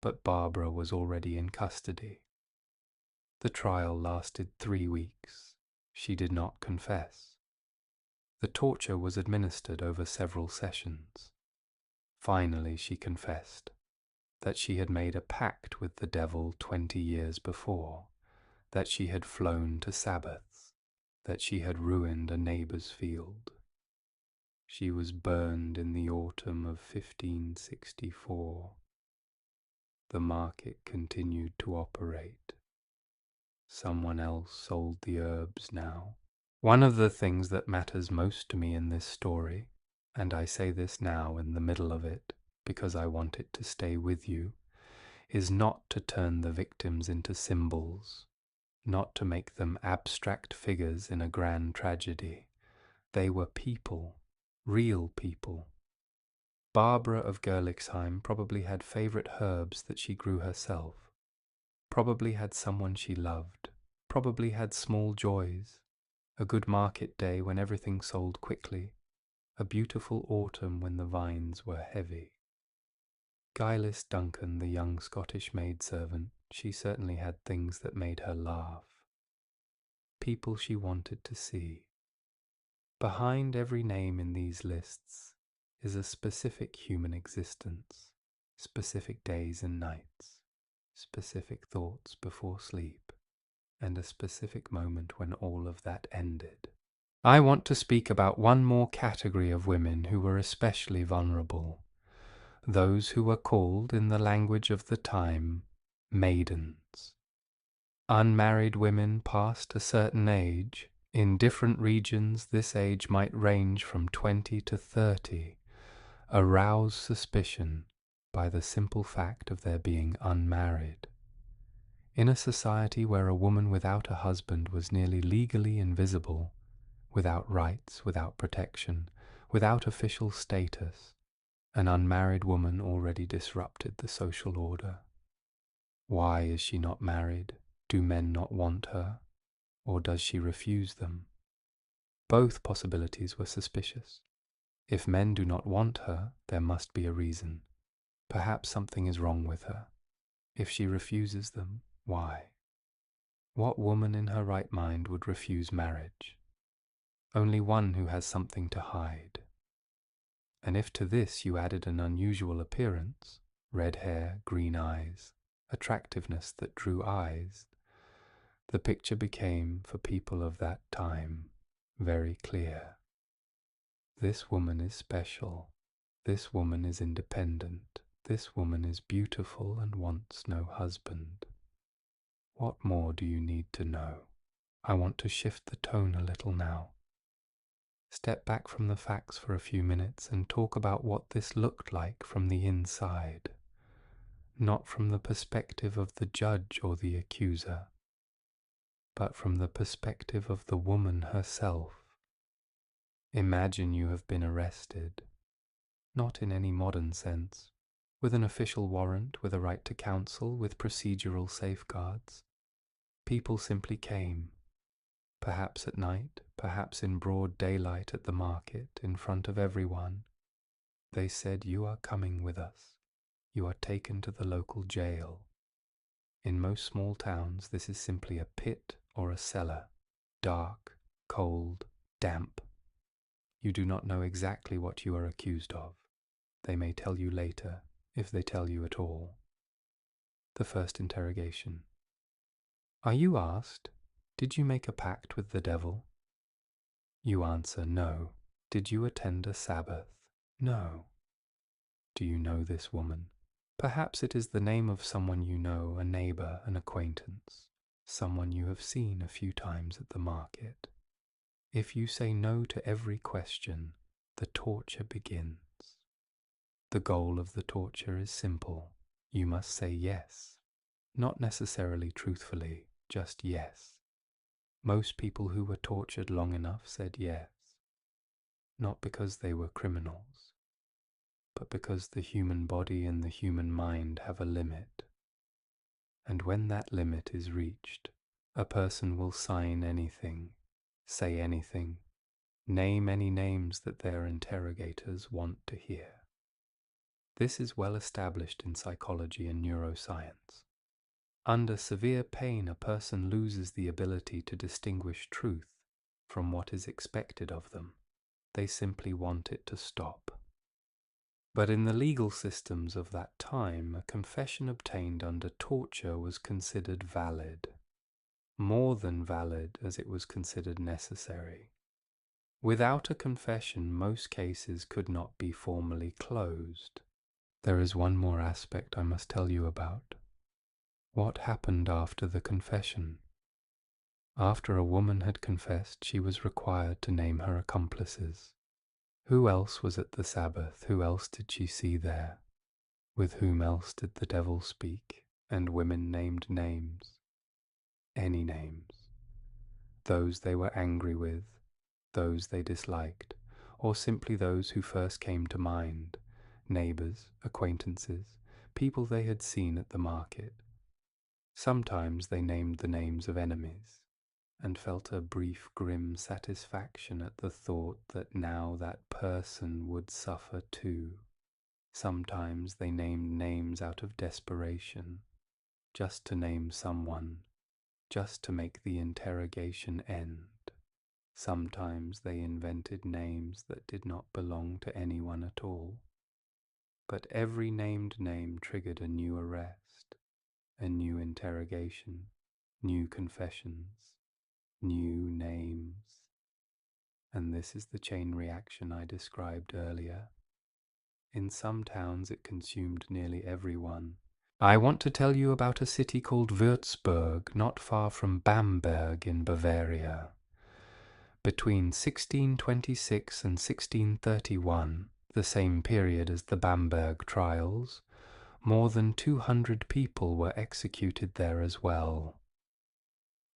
but Barbara was already in custody. The trial lasted 3 weeks. She did not confess. The torture was administered over several sessions. Finally she confessed that she had made a pact with the devil 20 years before, that she had flown to Sabbaths, that she had ruined a neighbor's field. She was burned in the autumn of 1564. The market continued to operate. Someone else sold the herbs now. One of the things that matters most to me in this story, and I say this now in the middle of it because I want it to stay with you, is not to turn the victims into symbols, not to make them abstract figures in a grand tragedy. They were people, real people. Barbara of Gerlichsheim probably had favorite herbs that she grew herself, probably had someone she loved, probably had small joys, a good market day when everything sold quickly, a beautiful autumn when the vines were heavy. Gillis Duncan, the young Scottish maidservant, she certainly had things that made her laugh. People she wanted to see. Behind every name in these lists is a specific human existence, specific days and nights, specific thoughts before sleep, and a specific moment when all of that ended. I want to speak about one more category of women who were especially vulnerable, those who were called, in the language of the time, maidens. Unmarried women past a certain age. In different regions this age might range from 20 to 30, arouse suspicion by the simple fact of their being unmarried. In a society where a woman without a husband was nearly legally invisible, without rights, without protection, without official status. An unmarried woman already disrupted the social order. Why is she not married? Do men not want her? Or does she refuse them? Both possibilities were suspicious. If men do not want her, there must be a reason. Perhaps something is wrong with her. If she refuses them, why? What woman in her right mind would refuse marriage? Only one who has something to hide. And if to this you added an unusual appearance, red hair, green eyes, attractiveness that drew eyes, the picture became, for people of that time, very clear. This woman is special. This woman is independent. This woman is beautiful and wants no husband. What more do you need to know? I want to shift the tone a little now. Step back from the facts for a few minutes and talk about what this looked like from the inside, not from the perspective of the judge or the accuser, but from the perspective of the woman herself. Imagine you have been arrested, not in any modern sense, with an official warrant, with a right to counsel, with procedural safeguards. People simply came, perhaps at night, perhaps in broad daylight at the market, in front of everyone. They said, "You are coming with us. You are taken to the local jail." In most small towns, this is simply a pit or a cellar, dark, cold, damp. You do not know exactly what you are accused of. They may tell you later, if they tell you at all. The first interrogation. Are you asked, did you make a pact with the devil? You answer, no. Did you attend a Sabbath? No. Do you know this woman? Perhaps it is the name of someone you know, a neighbor, an acquaintance, someone you have seen a few times at the market. If you say no to every question, the torture begins. The goal of the torture is simple. You must say yes. Not necessarily truthfully, just yes. Most people who were tortured long enough said yes. Not because they were criminals, but because the human body and the human mind have a limit. And when that limit is reached, a person will sign anything, say anything, name any names that their interrogators want to hear. This is well established in psychology and neuroscience. Under severe pain, a person loses the ability to distinguish truth from what is expected of them. They simply want it to stop. But in the legal systems of that time, a confession obtained under torture was considered valid. More than valid, as it was considered necessary. Without a confession, most cases could not be formally closed. There is one more aspect I must tell you about. What happened after the confession? After a woman had confessed, she was required to name her accomplices. Who else was at the Sabbath? Who else did she see there? With whom else did the devil speak? And women named names. Any names. Those they were angry with, those they disliked, or simply those who first came to mind. Neighbors, acquaintances, people they had seen at the market. Sometimes they named the names of enemies, and felt a brief grim satisfaction at the thought that now that person would suffer too. Sometimes they named names out of desperation, just to name someone, just to make the interrogation end. Sometimes they invented names that did not belong to anyone at all. But every named name triggered a new arrest, a new interrogation, new confessions, new names. And this is the chain reaction I described earlier. In some towns it consumed nearly everyone. I want to tell you about a city called Würzburg, not far from Bamberg in Bavaria. Between 1626 and 1631, the same period as the Bamberg trials, more than 200 people were executed there as well.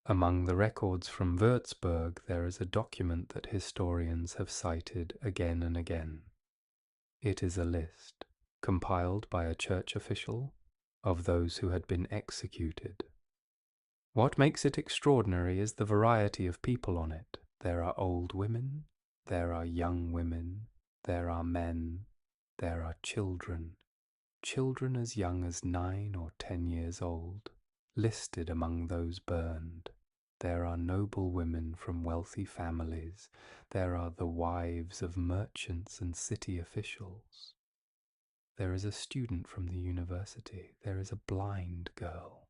Among the records from Würzburg, there is a document that historians have cited again and again. It is a list, compiled by a church official, of those who had been executed. What makes it extraordinary is the variety of people on it. There are old women, there are young women, there are men, there are children, children as young as 9 or 10 years old, listed among those burned. There are noble women from wealthy families. There are the wives of merchants and city officials. There is a student from the university. There is a blind girl.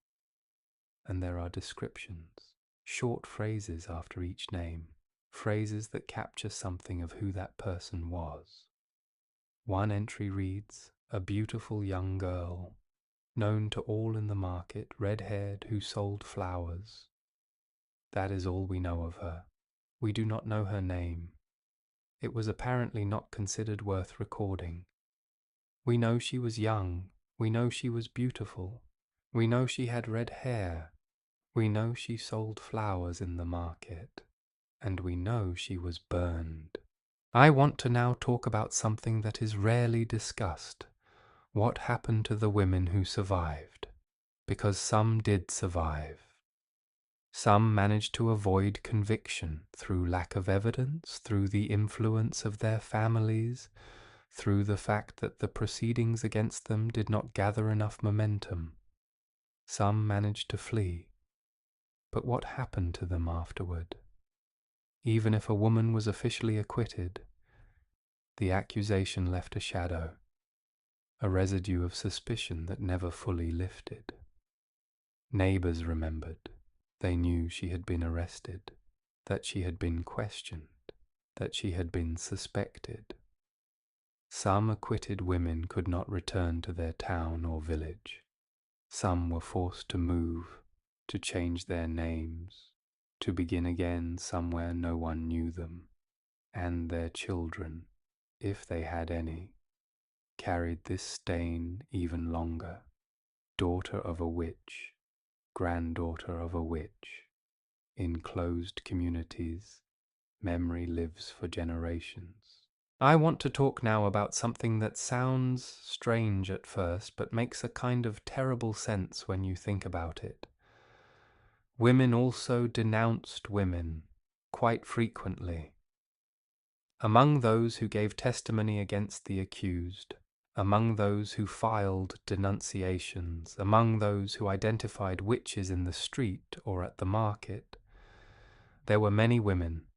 And there are descriptions, short phrases after each name, phrases that capture something of who that person was. One entry reads, "A beautiful young girl, known to all in the market, red-haired, who sold flowers." That is all we know of her. We do not know her name. It was apparently not considered worth recording. We know she was young. We know she was beautiful. We know she had red hair. We know she sold flowers in the market. And we know she was burned. I want to now talk about something that is rarely discussed. What happened to the women who survived? Because some did survive. Some managed to avoid conviction through lack of evidence, through the influence of their families, through the fact that the proceedings against them did not gather enough momentum. Some managed to flee. But what happened to them afterward? Even if a woman was officially acquitted, the accusation left a shadow, a residue of suspicion that never fully lifted. Neighbors remembered. They knew she had been arrested, that she had been questioned, that she had been suspected. Some acquitted women could not return to their town or village. Some were forced to move, to change their names, to begin again somewhere no one knew them, and their children, if they had any, carried this stain even longer. Daughter of a witch, granddaughter of a witch. In closed communities, memory lives for generations. I want to talk now about something that sounds strange at first, but makes a kind of terrible sense when you think about it. Women also denounced women, quite frequently. Among those who gave testimony against the accused, among those who filed denunciations, among those who identified witches in the street or at the market, there were many women.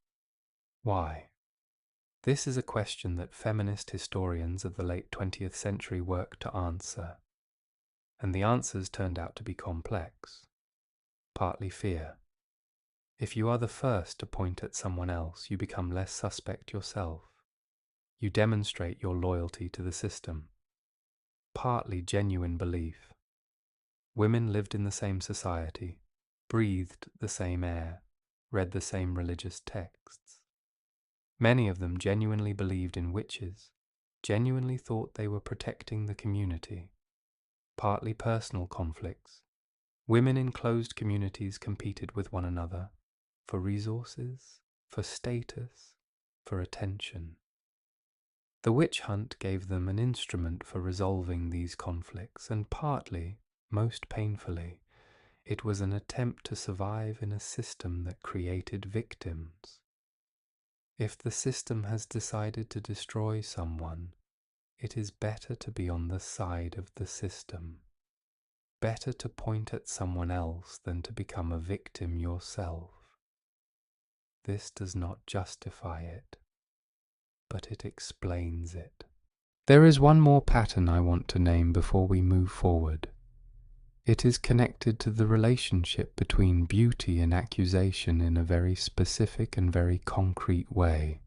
Why? This is a question that feminist historians of the late 20th century worked to answer, and the answers turned out to be complex. Partly fear. If you are the first to point at someone else, you become less suspect yourself. You demonstrate your loyalty to the system. Partly genuine belief. Women lived in the same society, breathed the same air, read the same religious texts. Many of them genuinely believed in witches, genuinely thought they were protecting the community. Partly personal conflicts. Women in closed communities competed with one another for resources, for status, for attention. The witch hunt gave them an instrument for resolving these conflicts, and partly, most painfully, it was an attempt to survive in a system that created victims. If the system has decided to destroy someone, it is better to be on the side of the system. Better to point at someone else than to become a victim yourself. This does not justify it, but it explains it. There is one more pattern I want to name before we move forward. It is connected to the relationship between beauty and accusation in a very specific and very concrete way.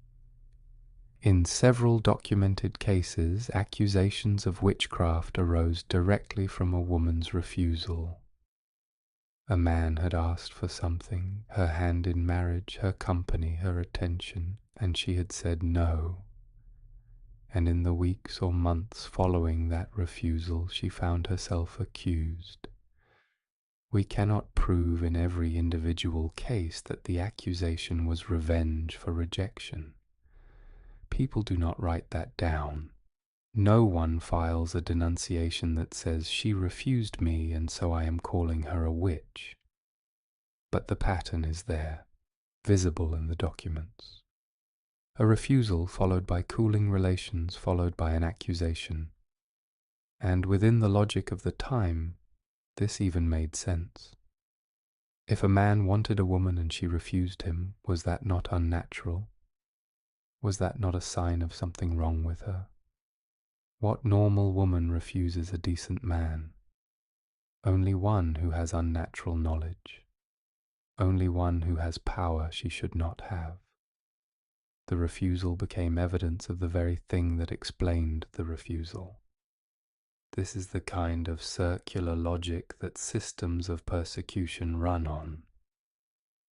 In several documented cases, accusations of witchcraft arose directly from a woman's refusal. A man had asked for something, her hand in marriage, her company, her attention, and she had said no. And in the weeks or months following that refusal, she found herself accused. We cannot prove in every individual case that the accusation was revenge for rejection. People do not write that down. No one files a denunciation that says she refused me and so I am calling her a witch. But the pattern is there, visible in the documents. A refusal followed by cooling relations followed by an accusation. And within the logic of the time, this even made sense. If a man wanted a woman and she refused him, was that not unnatural? Was that not a sign of something wrong with her? What normal woman refuses a decent man? Only one who has unnatural knowledge. Only one who has power she should not have. The refusal became evidence of the very thing that explained the refusal. This is the kind of circular logic that systems of persecution run on.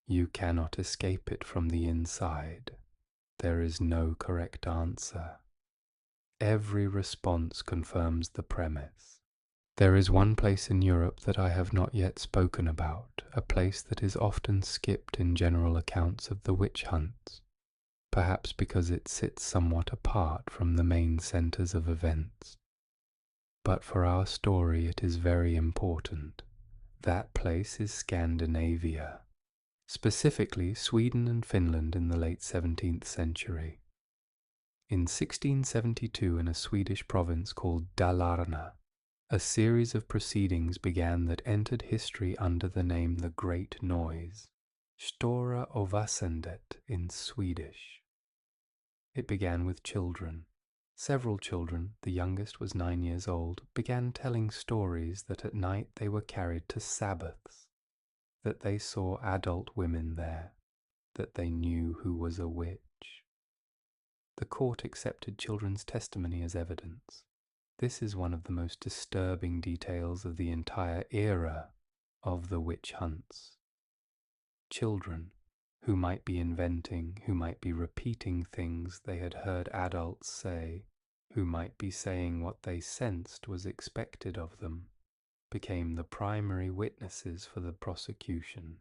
You cannot escape it from the inside. There is no correct answer. Every response confirms the premise. There is one place in Europe that I have not yet spoken about, a place that is often skipped in general accounts of the witch hunts, perhaps because it sits somewhat apart from the main centers of events. But for our story it is very important. That place is Scandinavia, specifically Sweden and Finland in the late 17th century. In 1672, in a Swedish province called Dalarna, a series of proceedings began that entered history under the name The Great Noise, Stora Ovasendet in Swedish. It began with children. Several children, the youngest was 9 years old, began telling stories that at night they were carried to Sabbaths, that they saw adult women there, that they knew who was a witch. The court accepted children's testimony as evidence. This is one of the most disturbing details of the entire era of the witch hunts. Children, who might be inventing, who might be repeating things they had heard adults say, who might be saying what they sensed was expected of them, became the primary witnesses for the prosecution,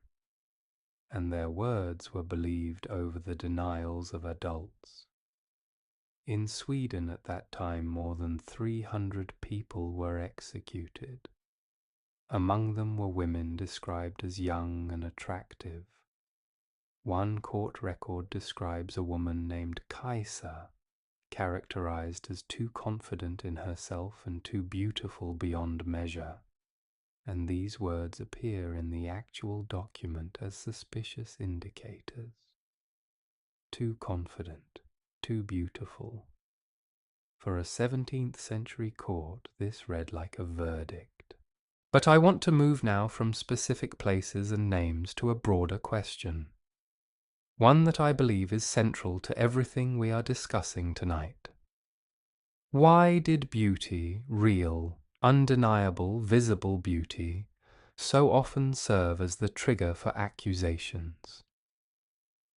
and their words were believed over the denials of adults. In Sweden at that time, more than 300 people were executed. Among them were women described as young and attractive. One court record describes a woman named Kajsa, characterized as too confident in herself and too beautiful beyond measure, and these words appear in the actual document as suspicious indicators. Too confident, too beautiful. For a 17th century court, this read like a verdict. But I want to move now from specific places and names to a broader question. One that I believe is central to everything we are discussing tonight. Why did beauty, real, undeniable, visible beauty, so often serve as the trigger for accusations?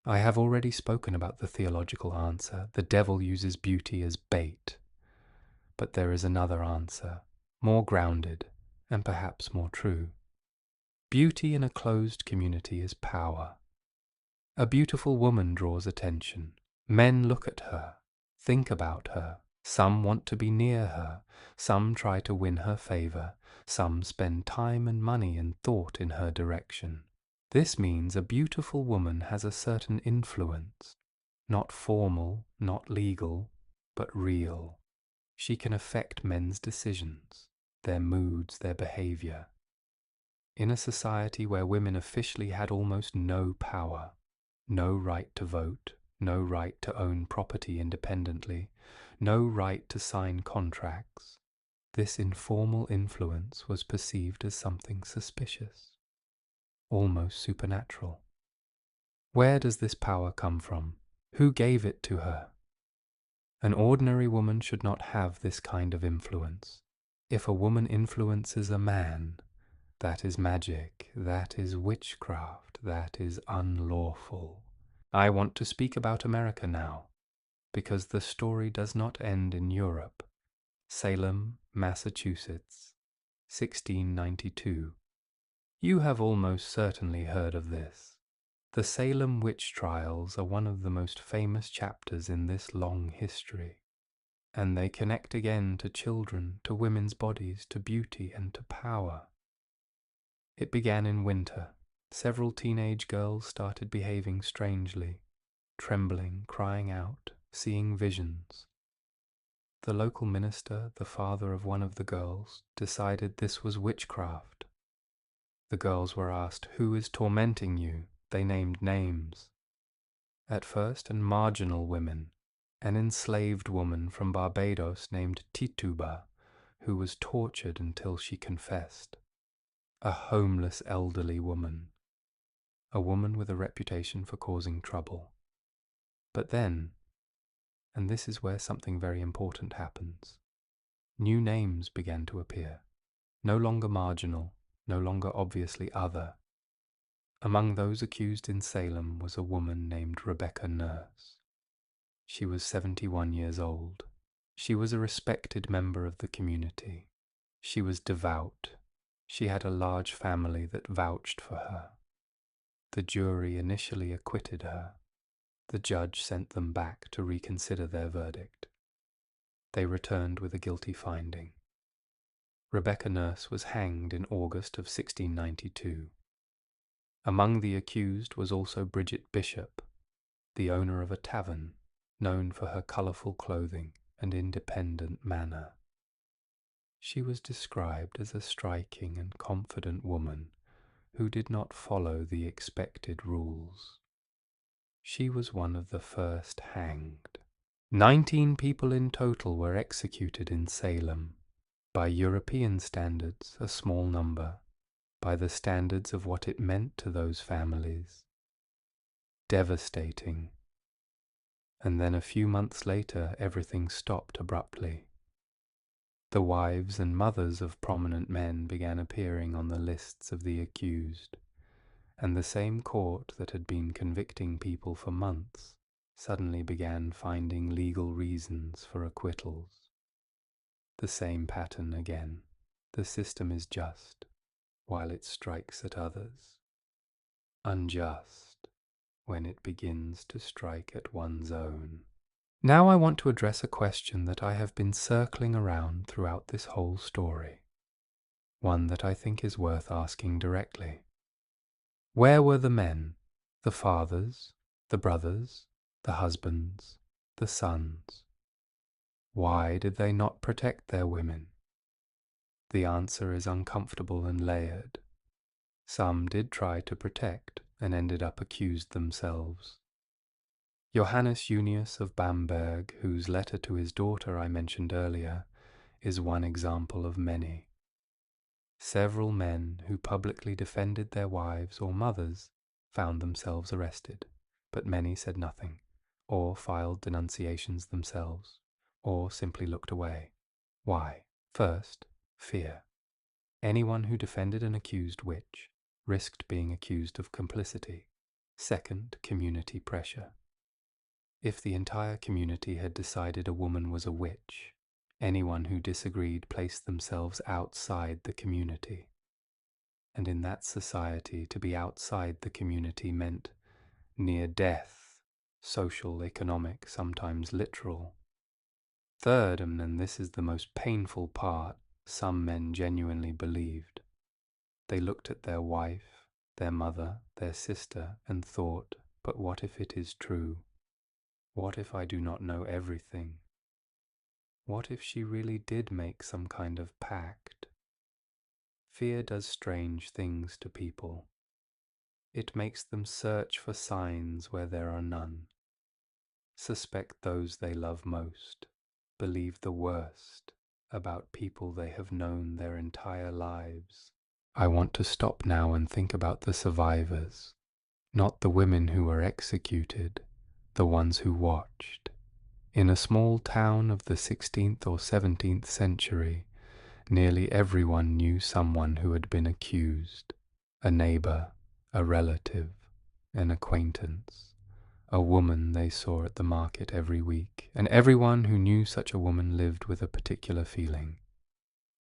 I have already spoken about the theological answer. The devil uses beauty as bait. But there is another answer, more grounded, and perhaps more true. Beauty in a closed community is power. A beautiful woman draws attention. Men look at her, think about her. Some want to be near her. Some try to win her favor. Some spend time and money and thought in her direction. This means a beautiful woman has a certain influence, not formal, not legal, but real. She can affect men's decisions, their moods, their behavior. In a society where women officially had almost no power, no right to vote, no right to own property independently, no right to sign contracts, this informal influence was perceived as something suspicious, almost supernatural. Where does this power come from? Who gave it to her? An ordinary woman should not have this kind of influence. If a woman influences a man, that is magic, that is witchcraft, that is unlawful. I want to speak about America now, because the story does not end in Europe. Salem, Massachusetts, 1692. You have almost certainly heard of this. The Salem witch trials are one of the most famous chapters in this long history, and they connect again to children, to women's bodies, to beauty, and to power. It began in winter. Several teenage girls started behaving strangely, trembling, crying out, seeing visions. The local minister, the father of one of the girls, decided this was witchcraft. The girls were asked, "Who is tormenting you?" They named names. At first, marginal women, an enslaved woman from Barbados named Tituba, who was tortured until she confessed. A homeless elderly woman. A woman with a reputation for causing trouble. But then, and this is where something very important happens, new names began to appear, no longer marginal, no longer obviously other. Among those accused in Salem was a woman named Rebecca Nurse. She was 71 years old. She was a respected member of the community. She was devout. She had a large family that vouched for her. The jury initially acquitted her. The judge sent them back to reconsider their verdict. They returned with a guilty finding. Rebecca Nurse was hanged in August of 1692. Among the accused was also Bridget Bishop, the owner of a tavern, known for her colourful clothing and independent manner. She was described as a striking and confident woman who did not follow the expected rules. She was one of the first hanged. 19 people in total were executed in Salem. By European standards, a small number. By the standards of what it meant to those families. Devastating. And then a few months later, everything stopped abruptly. The wives and mothers of prominent men began appearing on the lists of the accused, and the same court that had been convicting people for months suddenly began finding legal reasons for acquittals. The same pattern again. The system is just, while it strikes at others. Unjust, when it begins to strike at one's own. Now I want to address a question that I have been circling around throughout this whole story. One that I think is worth asking directly. Where were the men, the fathers, the brothers, the husbands, the sons? Why did they not protect their women? The answer is uncomfortable and layered. Some did try to protect and ended up accused themselves. Johannes Junius of Bamberg, whose letter to his daughter I mentioned earlier, is one example of many. Several men who publicly defended their wives or mothers found themselves arrested, but many said nothing, or filed denunciations themselves, or simply looked away. Why? First, fear. Anyone who defended an accused witch risked being accused of complicity. Second, community pressure. If the entire community had decided a woman was a witch, anyone who disagreed placed themselves outside the community. And in that society, to be outside the community meant near death, social, economic, sometimes literal. Third, and this is the most painful part, some men genuinely believed. They looked at their wife, their mother, their sister, and thought, but what if it is true? What if I do not know everything? What if she really did make some kind of pact? Fear does strange things to people. It makes them search for signs where there are none, suspect those they love most, believe the worst about people they have known their entire lives. I want to stop now and think about the survivors, not the women who were executed, the ones who watched. In a small town of the 16th or 17th century, nearly everyone knew someone who had been accused, a neighbor, a relative, an acquaintance, a woman they saw at the market every week, and everyone who knew such a woman lived with a particular feeling,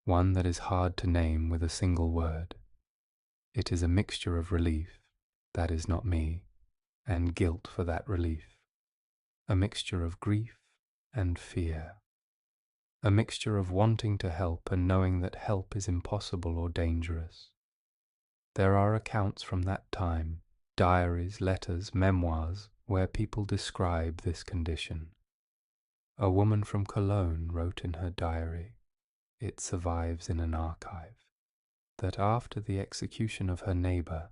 one that is hard to name with a single word. It is a mixture of relief, that is not me, and guilt for that relief. A mixture of grief and fear. A mixture of wanting to help and knowing that help is impossible or dangerous. There are accounts from that time, diaries, letters, memoirs, where people describe this condition. A woman from Cologne wrote in her diary, it survives in an archive, that after the execution of her neighbor,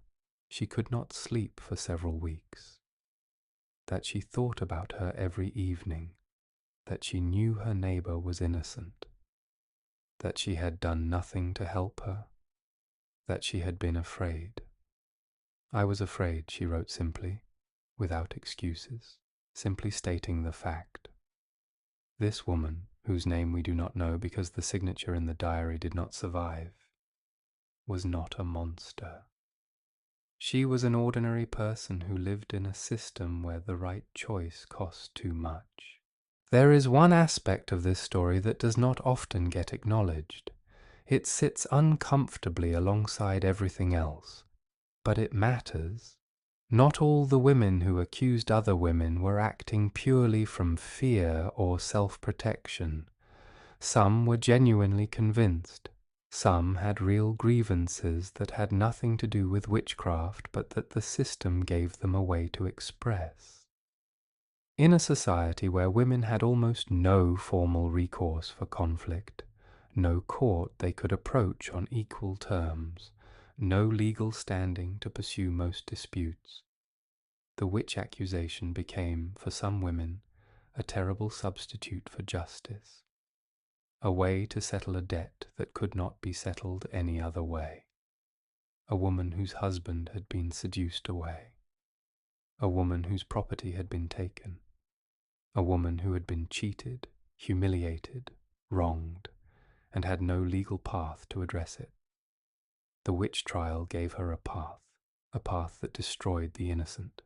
she could not sleep for several weeks, that she thought about her every evening, that she knew her neighbor was innocent, that she had done nothing to help her, that she had been afraid. I was afraid, she wrote simply, without excuses, simply stating the fact. This woman, whose name we do not know because the signature in the diary did not survive, was not a monster. She was an ordinary person who lived in a system where the right choice cost too much. There is one aspect of this story that does not often get acknowledged. It sits uncomfortably alongside everything else, but it matters. Not all the women who accused other women were acting purely from fear or self-protection. Some were genuinely convinced. Some had real grievances that had nothing to do with witchcraft, but that the system gave them a way to express. In a society where women had almost no formal recourse for conflict, no court they could approach on equal terms, no legal standing to pursue most disputes, the witch accusation became, for some women, a terrible substitute for justice, a way to settle a debt that could not be settled any other way. A woman whose husband had been seduced away, a woman whose property had been taken, a woman who had been cheated, humiliated, wronged, and had no legal path to address it. The witch trial gave her a path that destroyed the innocent.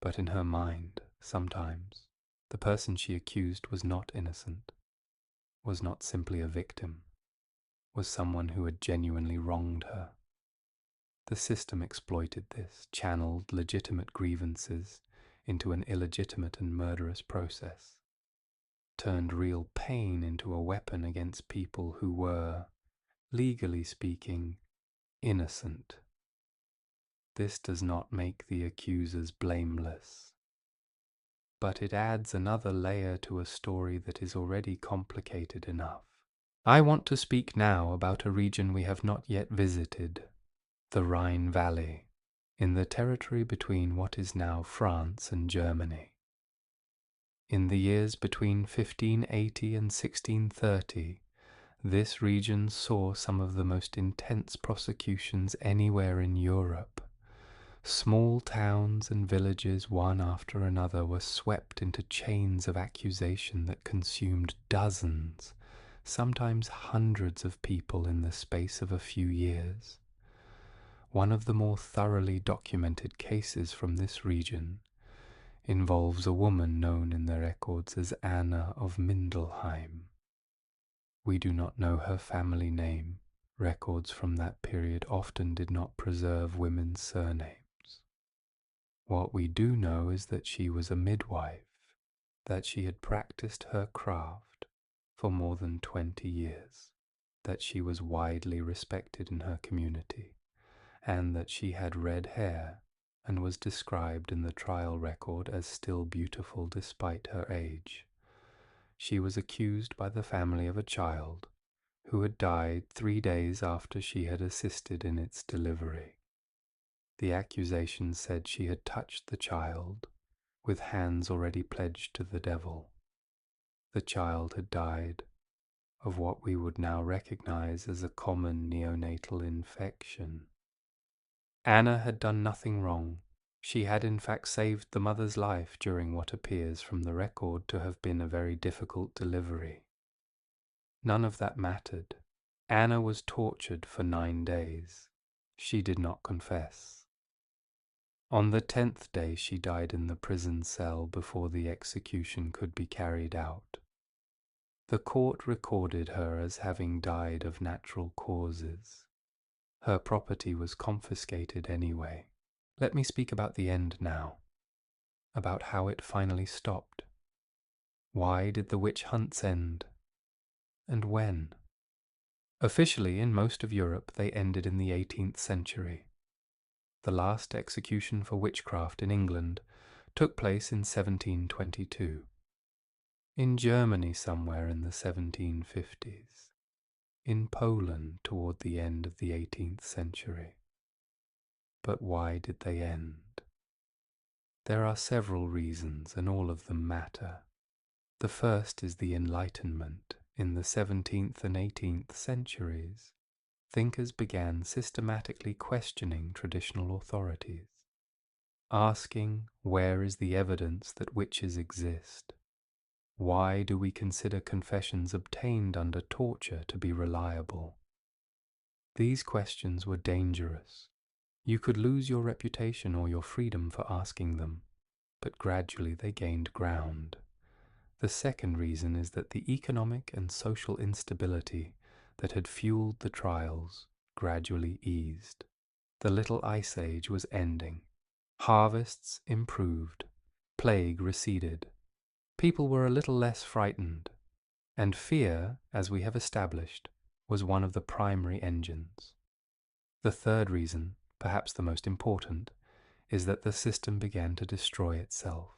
But in her mind, sometimes, the person she accused was not innocent, was not simply a victim, was someone who had genuinely wronged her. The system exploited this, channeled legitimate grievances into an illegitimate and murderous process, turned real pain into a weapon against people who were, legally speaking, innocent. This does not make the accusers blameless, but it adds another layer to a story that is already complicated enough. I want to speak now about a region we have not yet visited, the Rhine Valley, in the territory between what is now France and Germany. In the years between 1580 and 1630, this region saw some of the most intense prosecutions anywhere in Europe. Small towns and villages, one after another, were swept into chains of accusation that consumed dozens, sometimes hundreds of people in the space of a few years. One of the more thoroughly documented cases from this region involves a woman known in the records as Anna of Mindelheim. We do not know her family name. Records from that period often did not preserve women's surnames. What we do know is that she was a midwife, that she had practiced her craft for more than 20 years, that she was widely respected in her community, and that she had red hair and was described in the trial record as still beautiful despite her age. She was accused by the family of a child who had died 3 days after she had assisted in its delivery. The accusation said she had touched the child with hands already pledged to the devil. The child had died of what we would now recognize as a common neonatal infection. Anna had done nothing wrong. She had in fact saved the mother's life during what appears from the record to have been a very difficult delivery. None of that mattered. Anna was tortured for 9 days. She did not confess. On the 10th day she died in the prison cell before the execution could be carried out. The court recorded her as having died of natural causes. Her property was confiscated anyway. Let me speak about the end now, about how it finally stopped. Why did the witch hunts end? And when? Officially, in most of Europe, they ended in the 18th century. The last execution for witchcraft in England took place in 1722. In Germany somewhere in the 1750s. In Poland toward the end of the 18th century. But why did they end? There are several reasons, and all of them matter. The first is the Enlightenment. In the 17th and 18th centuries, thinkers began systematically questioning traditional authorities, asking where is the evidence that witches exist? Why do we consider confessions obtained under torture to be reliable? These questions were dangerous. You could lose your reputation or your freedom for asking them, but gradually they gained ground. The second reason is that the economic and social instability that had fueled the trials gradually eased. The Little Ice Age was ending. Harvests improved. Plague receded. People were a little less frightened. And fear, as we have established, was one of the primary engines. The third reason, perhaps the most important, is that the system began to destroy itself.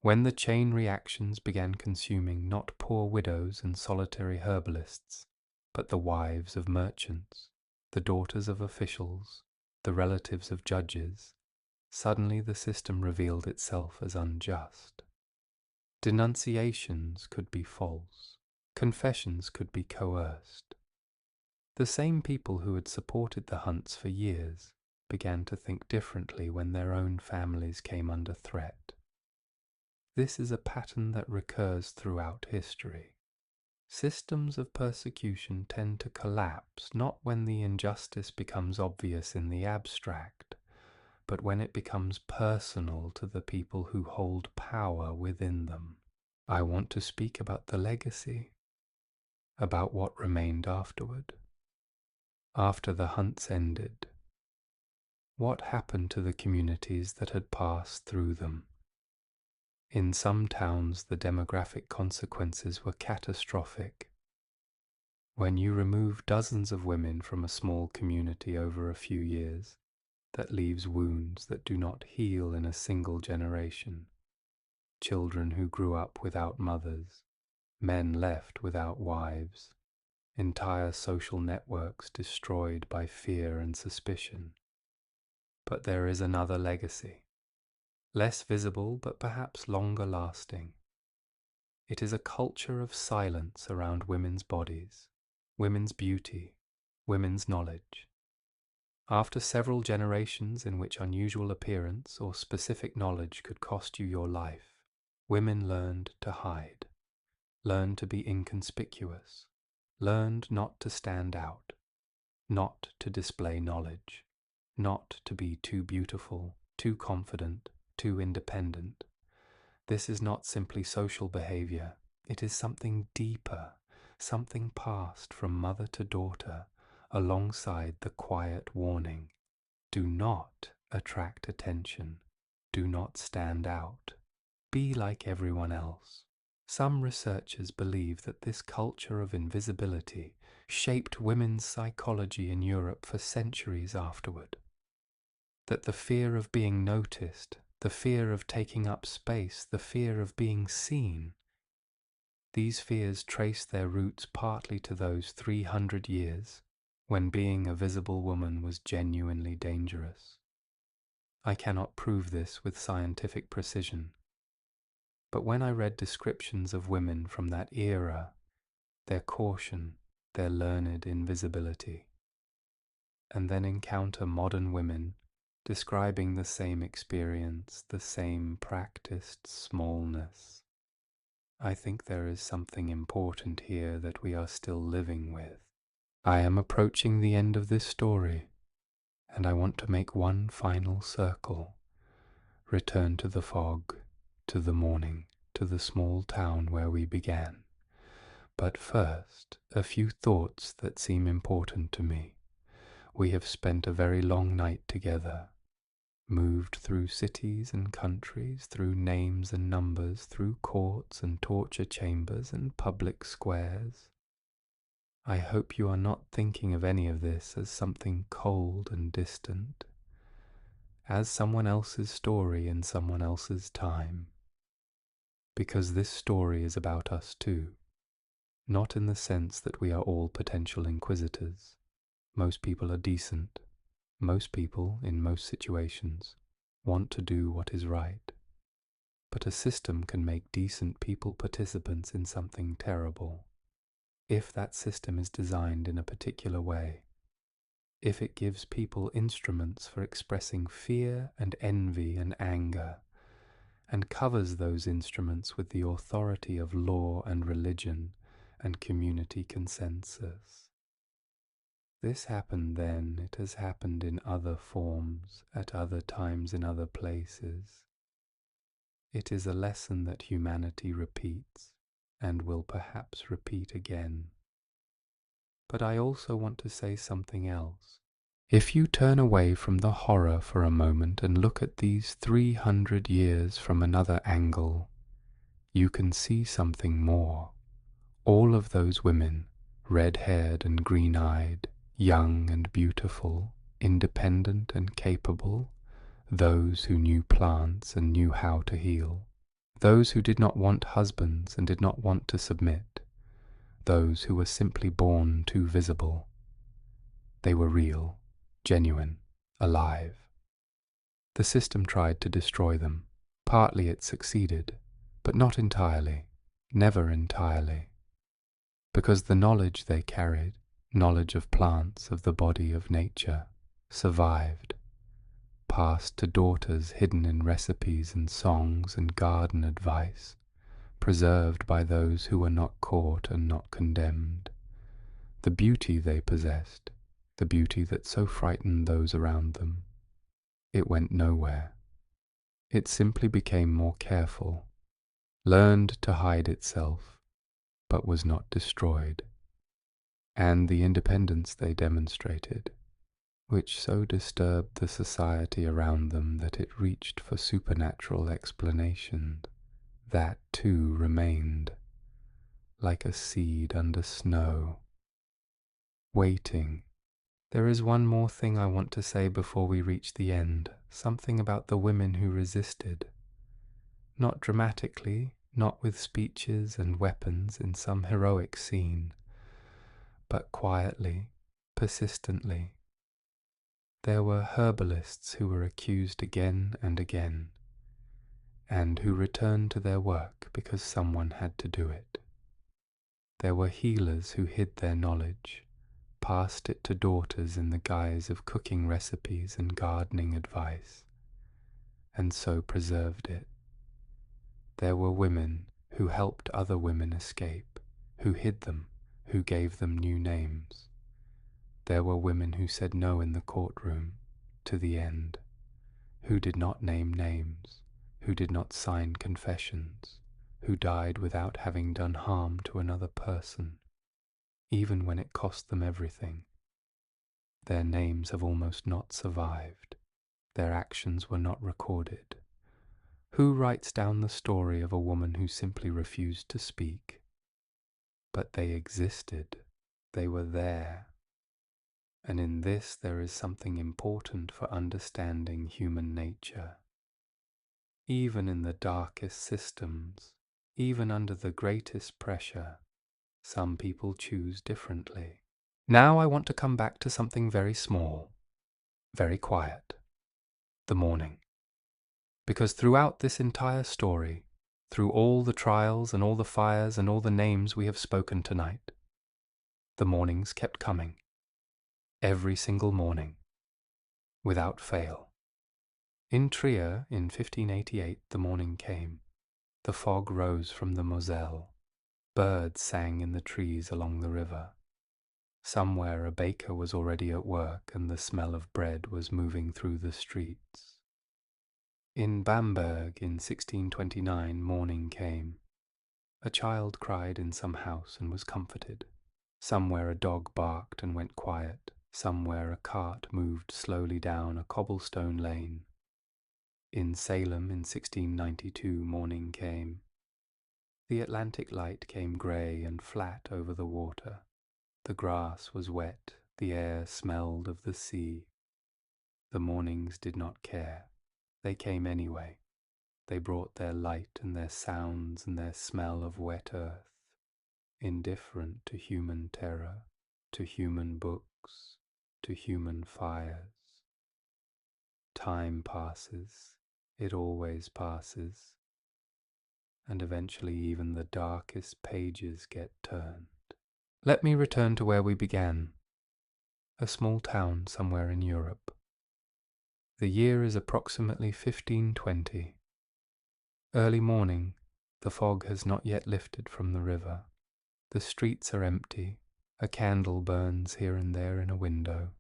When the chain reactions began consuming not poor widows and solitary herbalists, but the wives of merchants, the daughters of officials, the relatives of judges, suddenly the system revealed itself as unjust. Denunciations could be false. Confessions could be coerced. The same people who had supported the hunts for years began to think differently when their own families came under threat. This is a pattern that recurs throughout history. Systems of persecution tend to collapse not when the injustice becomes obvious in the abstract, but when it becomes personal to the people who hold power within them. I want to speak about the legacy, about what remained afterward. After the hunts ended, what happened to the communities that had passed through them? In some towns, the demographic consequences were catastrophic. When you remove dozens of women from a small community over a few years, that leaves wounds that do not heal in a single generation. Children who grew up without mothers, men left without wives, entire social networks destroyed by fear and suspicion. But there is another legacy, less visible but perhaps longer lasting. It is a culture of silence around women's bodies, women's beauty, women's knowledge. After several generations in which unusual appearance or specific knowledge could cost you your life, women learned to hide, learned to be inconspicuous, learned not to stand out, not to display knowledge, not to be too beautiful, too confident, too independent. This is not simply social behavior, it is something deeper, something passed from mother to daughter, alongside the quiet warning. Do not attract attention. Do not stand out. Be like everyone else. Some researchers believe that this culture of invisibility shaped women's psychology in Europe for centuries afterward. That the fear of being noticed, the fear of taking up space, the fear of being seen, these fears trace their roots partly to those 300 years when being a visible woman was genuinely dangerous. I cannot prove this with scientific precision, but when I read descriptions of women from that era, their caution, their learned invisibility, and then encounter modern women describing the same experience, the same practiced smallness, I think there is something important here that we are still living with. I am approaching the end of this story, and I want to make one final circle, return to the fog, to the morning, to the small town where we began. But first, a few thoughts that seem important to me. We have spent a very long night together, moved through cities and countries, through names and numbers, through courts and torture chambers and public squares. I hope you are not thinking of any of this as something cold and distant, as someone else's story in someone else's time, because this story is about us too, not in the sense that we are all potential inquisitors. Most people are decent. Most people, in most situations, want to do what is right. But a system can make decent people participants in something terrible, if that system is designed in a particular way, if it gives people instruments for expressing fear and envy and anger, and covers those instruments with the authority of law and religion and community consensus. This happened then, it has happened in other forms, at other times in other places. It is a lesson that humanity repeats, and will perhaps repeat again. But I also want to say something else. If you turn away from the horror for a moment and look at these 300 years from another angle, you can see something more. All of those women, red-haired and green-eyed, young and beautiful, independent and capable, those who knew plants and knew how to heal, those who did not want husbands and did not want to submit, those who were simply born too visible. They were real, genuine, alive. The system tried to destroy them. Partly it succeeded, but not entirely, never entirely, because the knowledge they carried, knowledge of plants, of the body, of nature, survived, passed to daughters hidden in recipes and songs and garden advice, preserved by those who were not caught and not condemned. The beauty they possessed, the beauty that so frightened those around them, it went nowhere. It simply became more careful, learned to hide itself, but was not destroyed. And the independence they demonstrated, which so disturbed the society around them that it reached for supernatural explanations, that too remained, like a seed under snow, waiting. There is one more thing I want to say before we reach the end, something about the women who resisted. Not dramatically, not with speeches and weapons in some heroic scene, but quietly, persistently. There were herbalists who were accused again and again, and who returned to their work because someone had to do it. There were healers who hid their knowledge, passed it to daughters in the guise of cooking recipes and gardening advice, and so preserved it. There were women who helped other women escape, who hid them, who gave them new names. There were women who said no in the courtroom, to the end, who did not name names, who did not sign confessions, who died without having done harm to another person, even when it cost them everything. Their names have almost not survived. Their actions were not recorded. Who writes down the story of a woman who simply refused to speak? But they existed. They were there. And in this there is something important for understanding human nature. Even in the darkest systems, even under the greatest pressure, some people choose differently. Now I want to come back to something very small, very quiet, the morning. Because throughout this entire story, through all the trials and all the fires and all the names we have spoken tonight, the mornings kept coming. Every single morning, without fail. In Trier, in 1588, the morning came. The fog rose from the Moselle. Birds sang in the trees along the river. Somewhere a baker was already at work, and the smell of bread was moving through the streets. In Bamberg, in 1629, morning came. A child cried in some house and was comforted. Somewhere a dog barked and went quiet. Somewhere a cart moved slowly down a cobblestone lane. In Salem in 1692 morning came. The Atlantic light came grey and flat over the water. The grass was wet, the air smelled of the sea. The mornings did not care. They came anyway. They brought their light and their sounds and their smell of wet earth, indifferent to human terror, to human books, to human fires. Time passes, it always passes, and eventually even the darkest pages get turned. Let me return to where we began, a small town somewhere in Europe. The year is approximately 1520. Early morning, the fog has not yet lifted from the river. The streets are empty, a candle burns here and there in a window.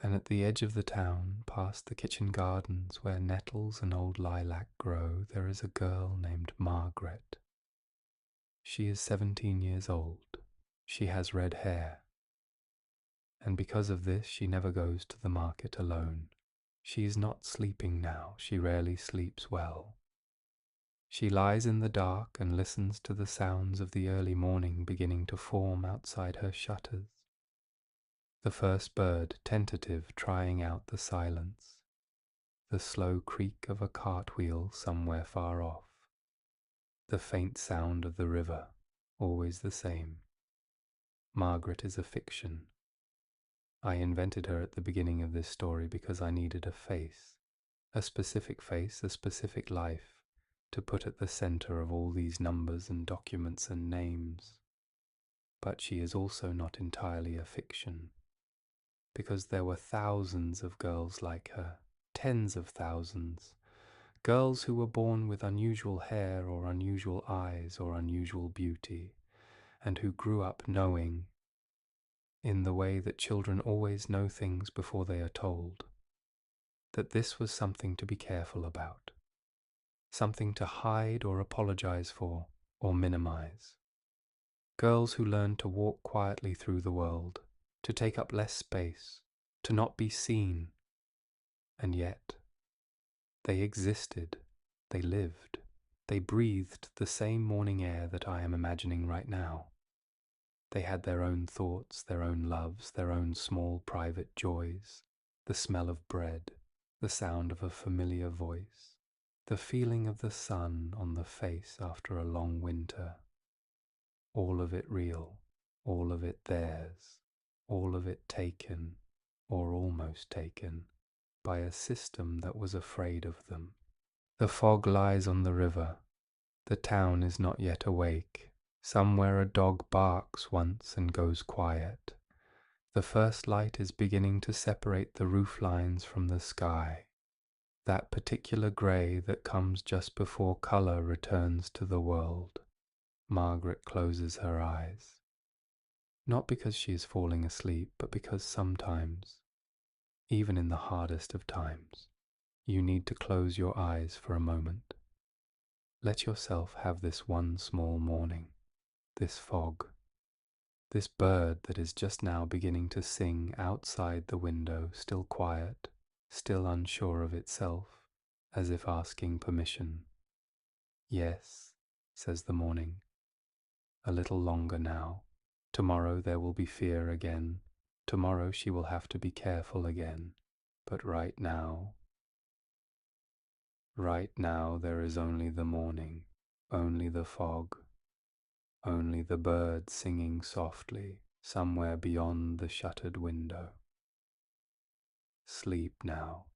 And at the edge of the town, past the kitchen gardens where nettles and old lilac grow, there is a girl named Margaret. She is 17 years old. She has red hair. And because of this, she never goes to the market alone. She is not sleeping now. She rarely sleeps well. She lies in the dark and listens to the sounds of the early morning beginning to form outside her shutters. The first bird, tentative, trying out the silence. The slow creak of a cartwheel somewhere far off. The faint sound of the river, always the same. Margaret is a fiction. I invented her at the beginning of this story because I needed a face, a specific face, a specific life, to put at the center of all these numbers and documents and names. But she is also not entirely a fiction, because there were thousands of girls like her, tens of thousands, girls who were born with unusual hair or unusual eyes or unusual beauty, and who grew up knowing, in the way that children always know things before they are told, that this was something to be careful about, something to hide or apologize for or minimize. Girls who learned to walk quietly through the world, to take up less space, to not be seen, and yet they existed, they lived, they breathed the same morning air that I am imagining right now. They had their own thoughts, their own loves, their own small private joys, the smell of bread, the sound of a familiar voice, the feeling of the sun on the face after a long winter. All of it real, all of it theirs, all of it taken, or almost taken, by a system that was afraid of them. The fog lies on the river. The town is not yet awake. Somewhere a dog barks once and goes quiet. The first light is beginning to separate the roof lines from the sky, that particular grey that comes just before colour returns to the world. Margaret closes her eyes. Not because she is falling asleep, but because sometimes, even in the hardest of times, you need to close your eyes for a moment. Let yourself have this one small morning, this fog, this bird that is just now beginning to sing outside the window, still quiet, still unsure of itself, as if asking permission. Yes, says the morning. A little longer now. Tomorrow there will be fear again. Tomorrow she will have to be careful again. But right now there is only the morning, only the fog, only the bird singing softly somewhere beyond the shuttered window. Sleep now.